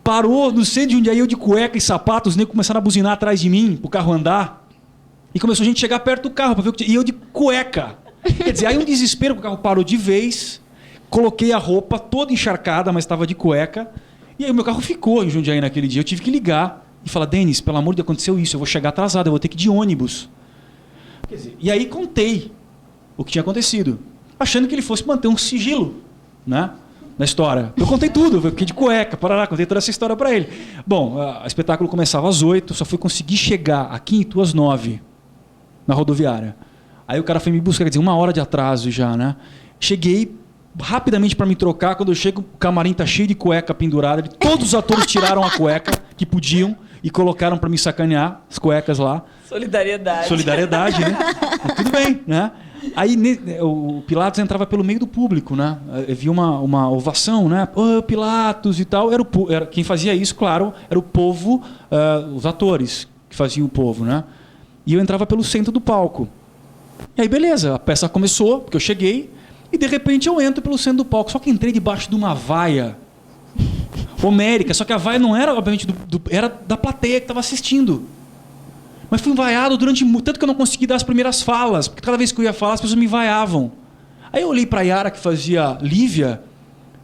Parou no centro de Jundiaí, eu de cueca e sapato, os negros começaram a buzinar atrás de mim, pro carro andar. E começou a gente chegar perto do carro para ver o que tinha. E eu de cueca. Quer dizer, aí um desespero, o carro parou de vez, coloquei a roupa toda encharcada, mas estava de cueca. E aí o meu carro ficou em Jundiaí naquele dia. Eu tive que ligar e falar, Denis, pelo amor de Deus, aconteceu isso, eu vou chegar atrasado, eu vou ter que ir de ônibus. Quer dizer, e aí contei o que tinha acontecido, achando que ele fosse manter um sigilo, né, na história. Eu contei tudo, eu fiquei de cueca, parará, contei toda essa história para ele. Bom, o espetáculo começava às 8, só fui conseguir chegar aqui em Itu às 9, na rodoviária. Aí o cara foi me buscar, quer dizer, 1 hora de atraso já, né? Cheguei rapidamente para me trocar, quando eu chego, o camarim tá cheio de cueca pendurada, todos os atores tiraram a cueca que podiam e colocaram para me sacanear as cuecas lá. Solidariedade, né? Mas tudo bem, né? Aí o Pilatos entrava pelo meio do público, né? Havia uma ovação, né? Oh, Pilatos e tal. Quem fazia isso, claro, era o povo, os atores que faziam o povo, né? E eu entrava pelo centro do palco. E aí, beleza, a peça começou, porque eu cheguei, e de repente eu entro pelo centro do palco. Só que entrei debaixo de uma vaia. homérica. Só que a vaia não era, obviamente, era da plateia que estava assistindo. Mas fui vaiado durante muito, tanto que eu não consegui dar as primeiras falas, porque cada vez que eu ia falar, as pessoas me vaiavam. Aí eu olhei para a Yara, que fazia Lívia,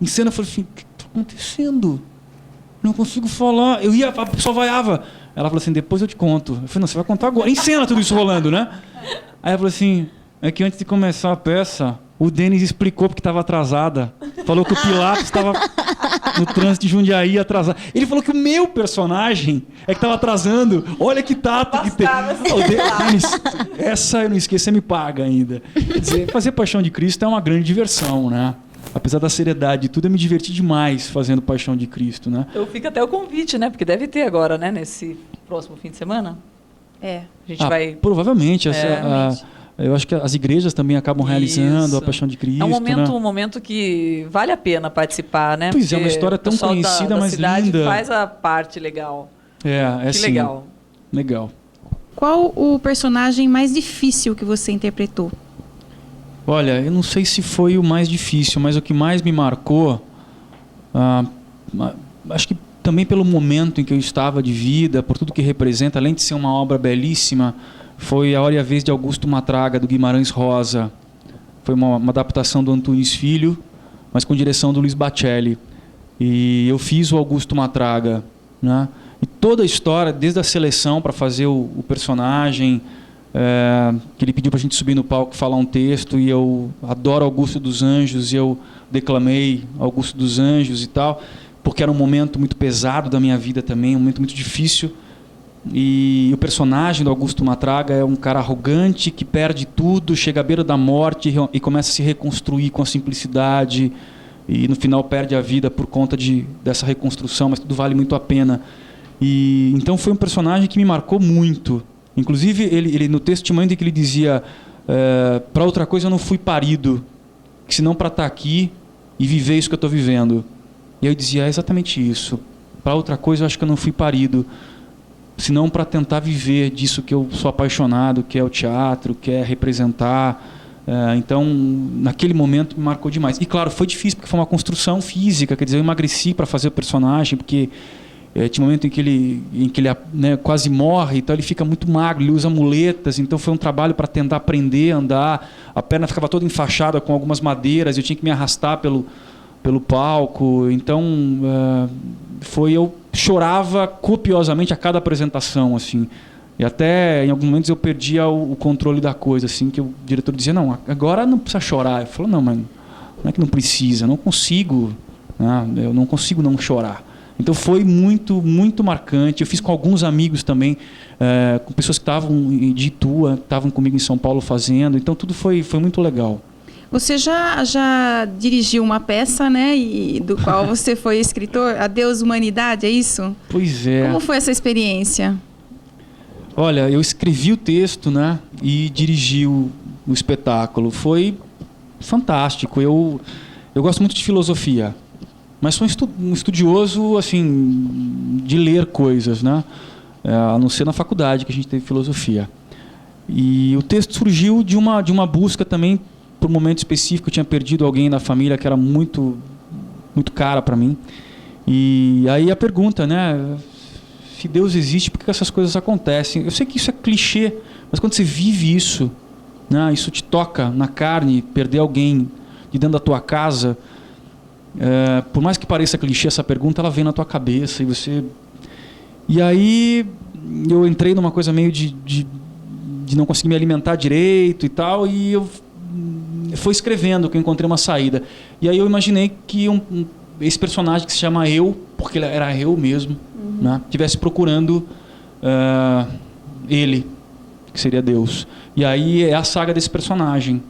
em cena, e falei assim, o que está acontecendo? Não consigo falar. A pessoa vaiava. Ela falou assim, depois eu te conto. Eu falei, não, você vai contar agora. Em cena tudo isso rolando, né? Aí ela falou assim, é que antes de começar a peça, o Denis explicou porque estava atrasada. Falou que o Pilatos estava no trânsito de Jundiaí atrasado. Ele falou que o meu personagem é que estava atrasando. Olha que tato que tem. Denis, essa eu não esqueço, você me paga ainda. Quer dizer, fazer Paixão de Cristo é uma grande diversão, né? Apesar da seriedade de tudo, eu me diverti demais fazendo Paixão de Cristo, né?
Eu fico até o convite, né? Porque deve ter agora, né? Nesse próximo fim de semana. A gente vai...
Provavelmente. Eu acho que as igrejas também acabam realizando a Paixão de Cristo.
É um momento,
né?
um momento que vale a pena participar, né?
Pois é, uma história tão conhecida, mas linda.
Faz a parte legal.
Que assim,
legal.
Legal.
Qual o personagem mais difícil que você interpretou?
Olha, eu não sei se foi o mais difícil, mas o que mais me marcou, acho que também pelo momento em que eu estava de vida, por tudo que representa, além de ser uma obra belíssima, foi A Hora e a Vez de Augusto Matraga, do Guimarães Rosa. Foi uma adaptação do Antunes Filho, mas com direção do Luiz Baccelli. E eu fiz o Augusto Matraga, né? E toda a história, desde a seleção para fazer o personagem, que ele pediu para a gente subir no palco e falar um texto, e eu adoro Augusto dos Anjos, e eu declamei Augusto dos Anjos e tal, porque era um momento muito pesado da minha vida também, um momento muito difícil. E o personagem do Augusto Matraga é um cara arrogante que perde tudo, chega à beira da morte e começa a se reconstruir com a simplicidade, e no final perde a vida por conta dessa reconstrução, mas tudo vale muito a pena. E então foi um personagem que me marcou muito. Inclusive, ele no testemunho que ele dizia, para outra coisa eu não fui parido, que senão para estar aqui e viver isso que eu estou vivendo. E eu dizia, é exatamente isso. Para outra coisa eu acho que eu não fui parido, senão para tentar viver disso que eu sou apaixonado, que é o teatro, que é representar. Então, naquele momento me marcou demais. E claro, foi difícil, porque foi uma construção física, quer dizer, eu emagreci para fazer o personagem, porque tinha um momento em que ele né, quase morre, então ele fica muito magro, ele usa muletas, então foi um trabalho para tentar aprender a andar, a perna ficava toda enfaixada com algumas madeiras, eu tinha que me arrastar pelo palco, então eu chorava copiosamente a cada apresentação, assim, e até em alguns momentos eu perdia o controle da coisa, assim, que o diretor dizia, não, agora não precisa chorar. Eu falo, não, mas não é que não precisa, eu não consigo, né, eu não consigo não chorar. Então foi muito, muito marcante. Eu fiz com alguns amigos também, com pessoas que estavam de Itua, que estavam comigo em São Paulo fazendo. Então tudo foi muito legal.
Você já dirigiu uma peça, né? E do qual você foi escritor, Adeus Humanidade, é isso?
Pois é.
Como foi essa experiência?
Olha, eu escrevi o texto, né? E dirigi o espetáculo. Foi fantástico. Eu gosto muito de filosofia. Mas sou um estudioso, assim, de ler coisas, né? A não ser na faculdade que a gente teve filosofia. E o texto surgiu de uma busca também, por um momento específico. Eu tinha perdido alguém da família que era muito, muito cara para mim. E aí a pergunta, né? Se Deus existe, por que essas coisas acontecem? Eu sei que isso é clichê, mas quando você vive isso, né? Isso te toca na carne, perder alguém de dentro da tua casa... por mais que pareça clichê essa pergunta, ela vem na tua cabeça e aí eu entrei numa coisa meio de não conseguir me alimentar direito e tal, e eu fui escrevendo que eu encontrei uma saída, e aí eu imaginei que esse personagem que se chama Eu, porque ele era eu mesmo, né, estivesse procurando ele, que seria Deus, e aí é a saga desse personagem,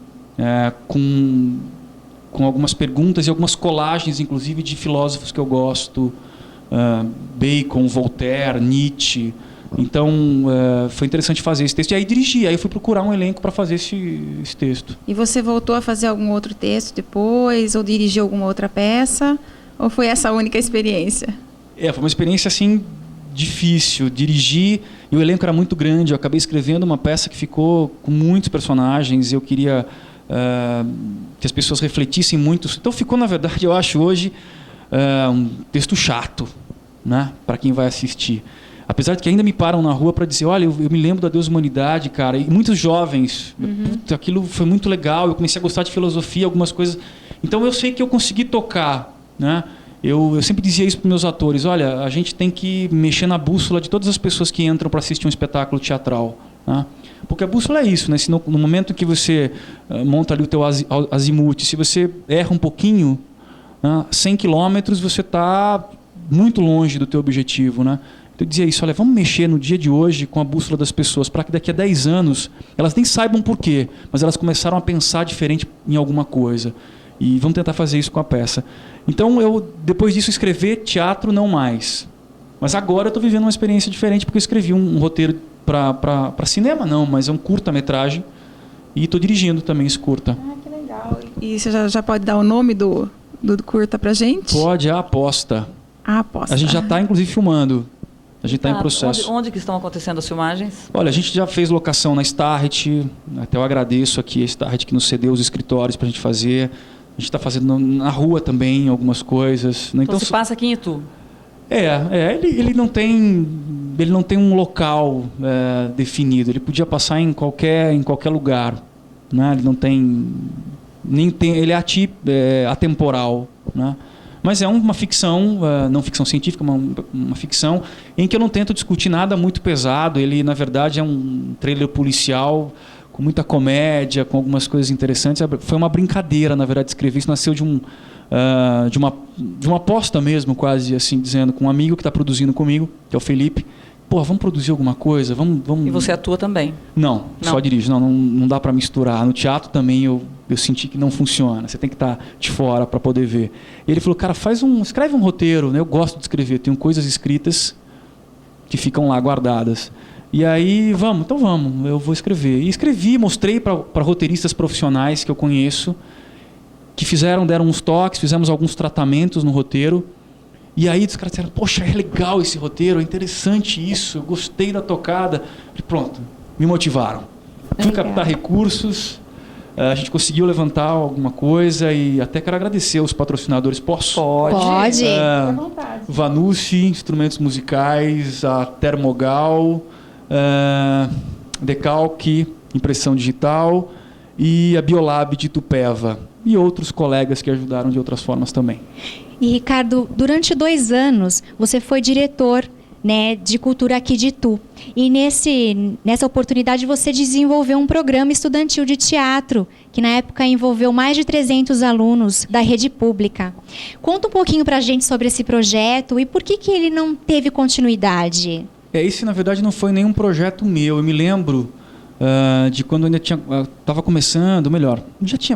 com algumas perguntas e algumas colagens, inclusive, de filósofos que eu gosto, Bacon, Voltaire, Nietzsche. Então, foi interessante fazer esse texto. E aí dirigi, aí eu fui procurar um elenco para fazer esse texto.
E você voltou a fazer algum outro texto depois, ou dirigiu alguma outra peça, ou foi essa a única experiência?
Foi uma experiência, assim, difícil. Dirigi, e o elenco era muito grande. Eu acabei escrevendo uma peça que ficou com muitos personagens, eu queria... que as pessoas refletissem muito. Então ficou, na verdade, eu acho hoje, um texto chato, né, para quem vai assistir. Apesar de que ainda me param na rua para dizer, olha, eu me lembro da Deus e Humanidade, cara, e muitos jovens, puta, aquilo foi muito legal, eu comecei a gostar de filosofia, algumas coisas. Então eu sei que eu consegui tocar, né? Eu sempre dizia isso para meus atores, olha, a gente tem que mexer na bússola de todas as pessoas que entram para assistir um espetáculo teatral, né? Porque a bússola é isso, né? Se no momento que você monta ali o teu azimuth, se você erra um pouquinho, né, 100 quilômetros, você está muito longe do teu objetivo, né? Então eu dizia isso, olha, vamos mexer no dia de hoje com a bússola das pessoas, para que daqui a 10 anos, elas nem saibam por quê, mas elas começaram a pensar diferente em alguma coisa. E vamos tentar fazer isso com a peça. Então, eu, depois disso, escrever teatro, não mais. Mas agora eu estou vivendo uma experiência diferente, porque eu escrevi um roteiro para cinema, não, mas é um curta-metragem. E estou dirigindo também esse curta.
Ah, que legal. E você já pode dar o nome do curta para gente?
Pode, A Aposta.
A Aposta.
A gente já está, inclusive, filmando. A gente está em processo.
Onde que estão acontecendo as filmagens?
Olha, a gente já fez locação na Starret. Até eu agradeço aqui a Starret que nos cedeu os escritórios para a gente fazer. A gente está fazendo na rua também algumas coisas.
Então se passa aqui em Itu?
Ele não tem um local definido. Ele podia passar em qualquer lugar, né? Ele não tem ele é atemporal, né? Mas é uma ficção, não ficção científica, uma ficção em que eu não tento discutir nada muito pesado. Ele, na verdade, é um trailer policial com muita comédia, com algumas coisas interessantes. Foi uma brincadeira, na verdade, escrever isso. Nasceu de uma aposta mesmo, quase assim, dizendo, com um amigo que está produzindo comigo, que é o Felipe. Pô, vamos produzir alguma coisa? Vamos...
E você atua também?
Não, só dirijo. Não dá para misturar. No teatro também eu senti que não funciona. Você tem que estar de fora para poder ver. E ele falou, cara, escreve um roteiro. Né? Eu gosto de escrever. Tenho coisas escritas que ficam lá guardadas. E aí, então vamos, eu vou escrever. E escrevi, mostrei para roteiristas profissionais que eu conheço, que deram uns toques, fizemos alguns tratamentos no roteiro. E aí os caras disseram, poxa, é legal esse roteiro, é interessante isso, eu gostei da tocada. E pronto, me motivaram. Fui captar recursos, a gente conseguiu levantar alguma coisa e até quero agradecer aos patrocinadores. Posso?
Pode.
Fique à vontade.
Vanucci, instrumentos musicais, a Termogal, Decalque, impressão digital e a Biolab de Itupeva e outros colegas que ajudaram de outras formas também.
E Ricardo, durante 2 anos você foi diretor, né, de cultura aqui de Itu. E nessa oportunidade você desenvolveu um programa estudantil de teatro, que na época envolveu mais de 300 alunos da rede pública. Conta um pouquinho pra gente sobre esse projeto e por que ele não teve continuidade.
Esse na verdade não foi nenhum projeto meu. Eu me lembro de quando eu ainda estava começando, melhor,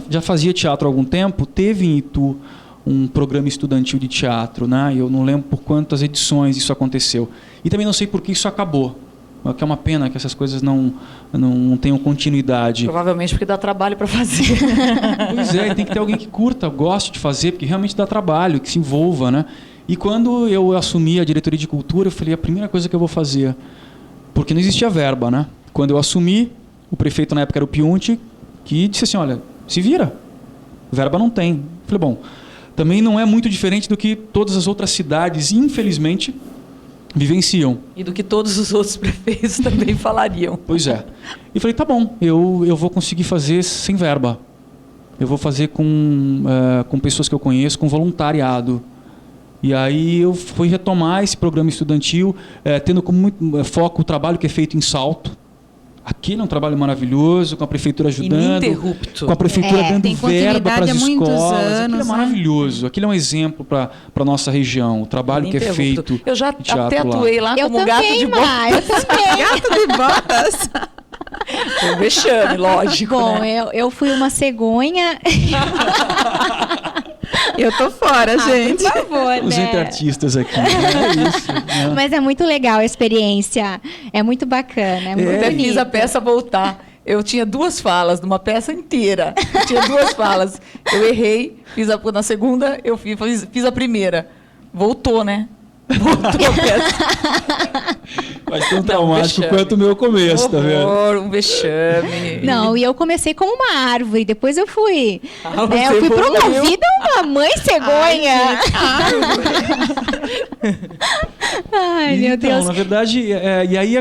já fazia teatro há algum tempo, teve em Itu um programa estudantil de teatro, né? Eu não lembro por quantas edições isso aconteceu. E também não sei por que isso acabou. Que é uma pena que essas coisas não tenham continuidade.
Provavelmente porque dá trabalho para fazer.
Pois é, tem que ter alguém que curta, goste de fazer, porque realmente dá trabalho, que se envolva, né? E quando eu assumi a diretoria de cultura, eu falei, a primeira coisa que eu vou fazer, porque não existia verba, né? Quando eu assumi, o prefeito na época era o Piunti, que disse assim, olha, se vira, verba não tem. Eu falei, bom, também não é muito diferente do que todas as outras cidades, infelizmente, vivenciam.
E do que todos os outros prefeitos também falariam.
Pois é. E falei, tá bom, eu vou conseguir fazer sem verba. Eu vou fazer com pessoas que eu conheço, com voluntariado. E aí eu fui retomar esse programa estudantil, tendo como muito foco o trabalho que é feito em Salto. Aquele é um trabalho maravilhoso, com a prefeitura ajudando,
ininterrupto.
Com a prefeitura dando verba para as escolas. Aquilo é
né?
maravilhoso. Aquilo é um exemplo para a nossa região, o trabalho que é feito.
Eu já até atuei lá como
também,
gato de botas.
Gato de botas.
Um vexame, lógico.
Bom,
né?
eu fui uma cegonha.
Eu tô fora, gente.
Por favor,
Os
né?
entre artistas aqui. É isso. Né?
Mas é muito legal a experiência. É muito bacana. É muito
Eu
bonito.
fiz a peça voltar. Eu tinha 2 falas numa peça inteira. Eu tinha 2 falas. Eu errei, na segunda, eu fiz a primeira. Voltou, né? Voltou a peça.
Mas tão traumático quanto o meu começo, tá vendo?
Um vexame.
Não, e eu comecei como uma árvore, depois eu fui.
você
Eu fui
evoluiu.
promovida uma mãe cegonha. Ai, meu
Então,
Deus.
na verdade, e aí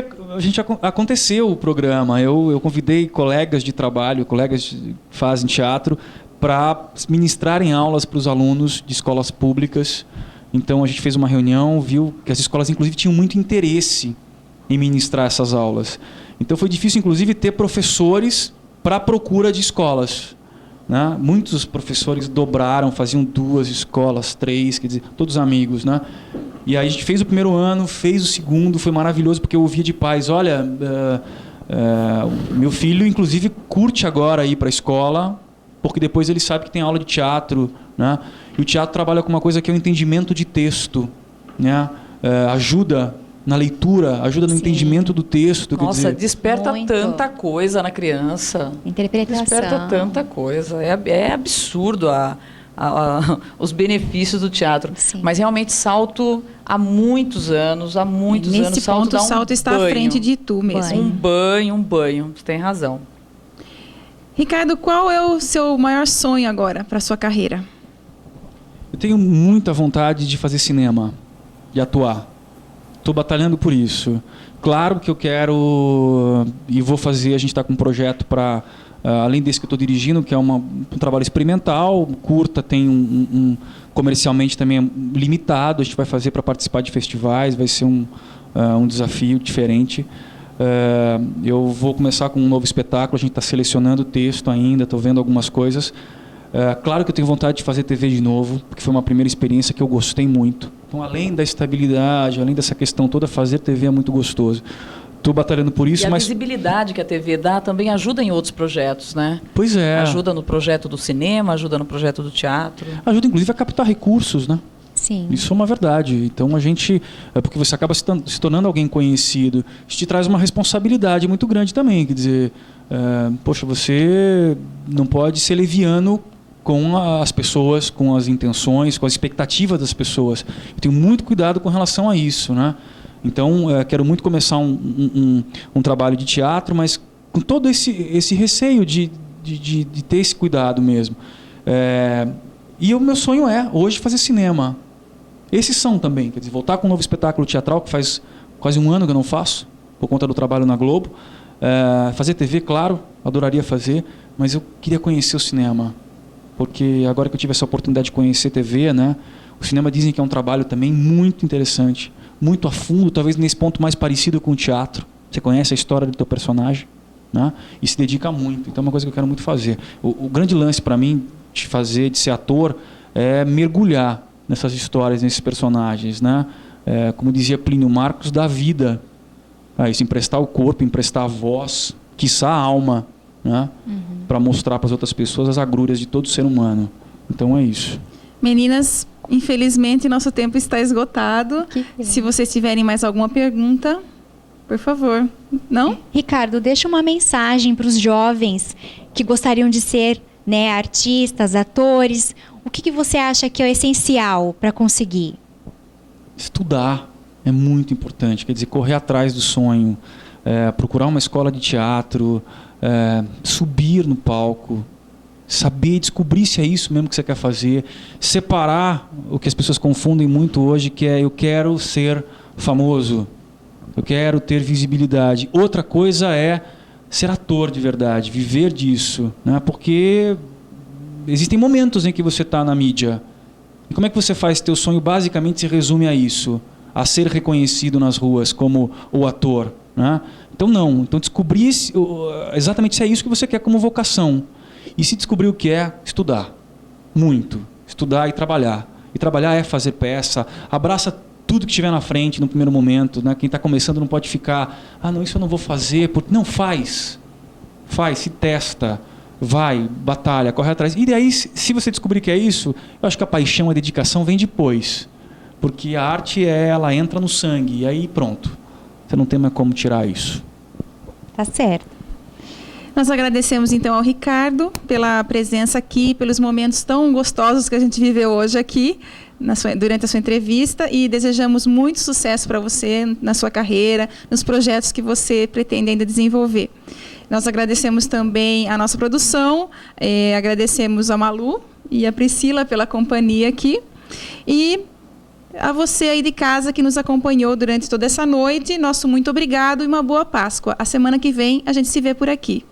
aconteceu o programa. Eu convidei colegas de trabalho, colegas que fazem teatro, para ministrarem aulas para os alunos de escolas públicas. Então a gente fez uma reunião, viu que as escolas inclusive tinham muito interesse em ministrar essas aulas. Então foi difícil inclusive ter professores para a procura de escolas, né? Muitos professores dobraram, faziam 2 escolas, 3, quer dizer, todos amigos, né? E aí a gente fez o primeiro ano, fez o segundo, foi maravilhoso porque eu ouvia de pais, olha, meu filho inclusive curte agora ir para a escola, porque depois ele sabe que tem aula de teatro, né? E o teatro trabalha com uma coisa que é o entendimento de texto, né? Ajuda na leitura, ajuda no entendimento do texto.
Nossa,
quer dizer,
desperta
Muito.
tanta coisa na criança.
Interpretação.
Desperta tanta coisa. É absurdo os benefícios do teatro.
Sim.
Mas realmente salto há muitos anos,
Nesse ponto,
dá
o salto está à
banho.
frente de tu mesmo.
Um banho. Você tem razão.
Ricardo, qual é o seu maior sonho agora para sua carreira?
eu tenho muita vontade de fazer cinema, de atuar. Estou batalhando por isso. Claro que eu quero e vou fazer, a gente está com um projeto para, além desse que eu estou dirigindo, que é um trabalho experimental, curta, tem comercialmente também é limitado, a gente vai fazer para participar de festivais, vai ser um desafio diferente. Eu vou começar com um novo espetáculo, a gente está selecionando o texto ainda, estou vendo algumas coisas. Claro que eu tenho vontade de fazer TV de novo, porque foi uma primeira experiência que eu gostei muito. Então, além da estabilidade, além dessa questão toda, fazer TV é muito gostoso. Estou batalhando por isso,
e a
mas...
visibilidade que a TV dá também ajuda em outros projetos, né?
Pois é.
Ajuda no projeto do cinema, ajuda no projeto do teatro.
Ajuda, inclusive, a captar recursos, né?
Sim.
Isso é uma verdade. Então, a gente... porque você acaba se tornando alguém conhecido. Isso te traz uma responsabilidade muito grande também. Quer dizer, poxa, você não pode ser leviano com as pessoas, com as intenções, com as expectativas das pessoas. Eu tenho muito cuidado com relação a isso, né? Então, quero muito começar um trabalho de teatro, mas com todo esse receio de ter esse cuidado mesmo. E o meu sonho é, hoje, fazer cinema. Esses são também, quer dizer, voltar com um novo espetáculo teatral, que faz quase um ano que eu não faço, por conta do trabalho na Globo. Fazer TV, claro, adoraria fazer, mas eu queria conhecer o cinema. Porque agora que eu tive essa oportunidade de conhecer TV, né, o cinema dizem que é um trabalho também muito interessante, muito a fundo, talvez nesse ponto mais parecido com o teatro. Você conhece a história do teu personagem, né, e se dedica muito. Então é uma coisa que eu quero muito fazer. O grande lance para mim de ser ator, é mergulhar nessas histórias, nesses personagens, né? Como dizia Plínio Marcos, da vida. Isso, emprestar o corpo, emprestar a voz, quiçá a alma, né? Para mostrar para as outras pessoas as agrúrias de todo ser humano. Então é isso.
Meninas, infelizmente nosso tempo está esgotado. Se vocês tiverem mais alguma pergunta, por favor. Não?
Ricardo, deixa uma mensagem para os jovens que gostariam de ser, né, artistas, atores. O que você acha que é essencial para conseguir?
Estudar é muito importante. Quer dizer, correr atrás do sonho, procurar uma escola de teatro, subir no palco, saber, descobrir se é isso mesmo que você quer fazer, separar o que as pessoas confundem muito hoje, que é eu quero ser famoso, eu quero ter visibilidade. Outra coisa é ser ator de verdade, viver disso, né? Porque existem momentos em que você está na mídia. E como é que você faz? Teu sonho basicamente se resume a isso, a ser reconhecido nas ruas como o ator, né? Então não, então descobrir exatamente se é isso que você quer como vocação. E se descobrir o que é, estudar. Muito. Estudar e trabalhar. E trabalhar é fazer peça, abraça tudo que estiver na frente no primeiro momento, né? Quem está começando não pode ficar, não, isso eu não vou fazer, porque... Não, faz, se testa, vai, batalha, corre atrás. E daí, se você descobrir que é isso, eu acho que a paixão, a dedicação vem depois. Porque a arte, ela entra no sangue, e aí pronto. Você não tem mais como tirar isso.
Tá certo.
Nós agradecemos então ao Ricardo pela presença aqui, pelos momentos tão gostosos que a gente viveu hoje aqui, durante a sua entrevista, e desejamos muito sucesso para você na sua carreira, nos projetos que você pretende ainda desenvolver. Nós agradecemos também a nossa produção, agradecemos a Malu e a Priscila pela companhia aqui, e a você aí de casa que nos acompanhou durante toda essa noite, nosso muito obrigado e uma boa Páscoa. A semana que vem a gente se vê por aqui.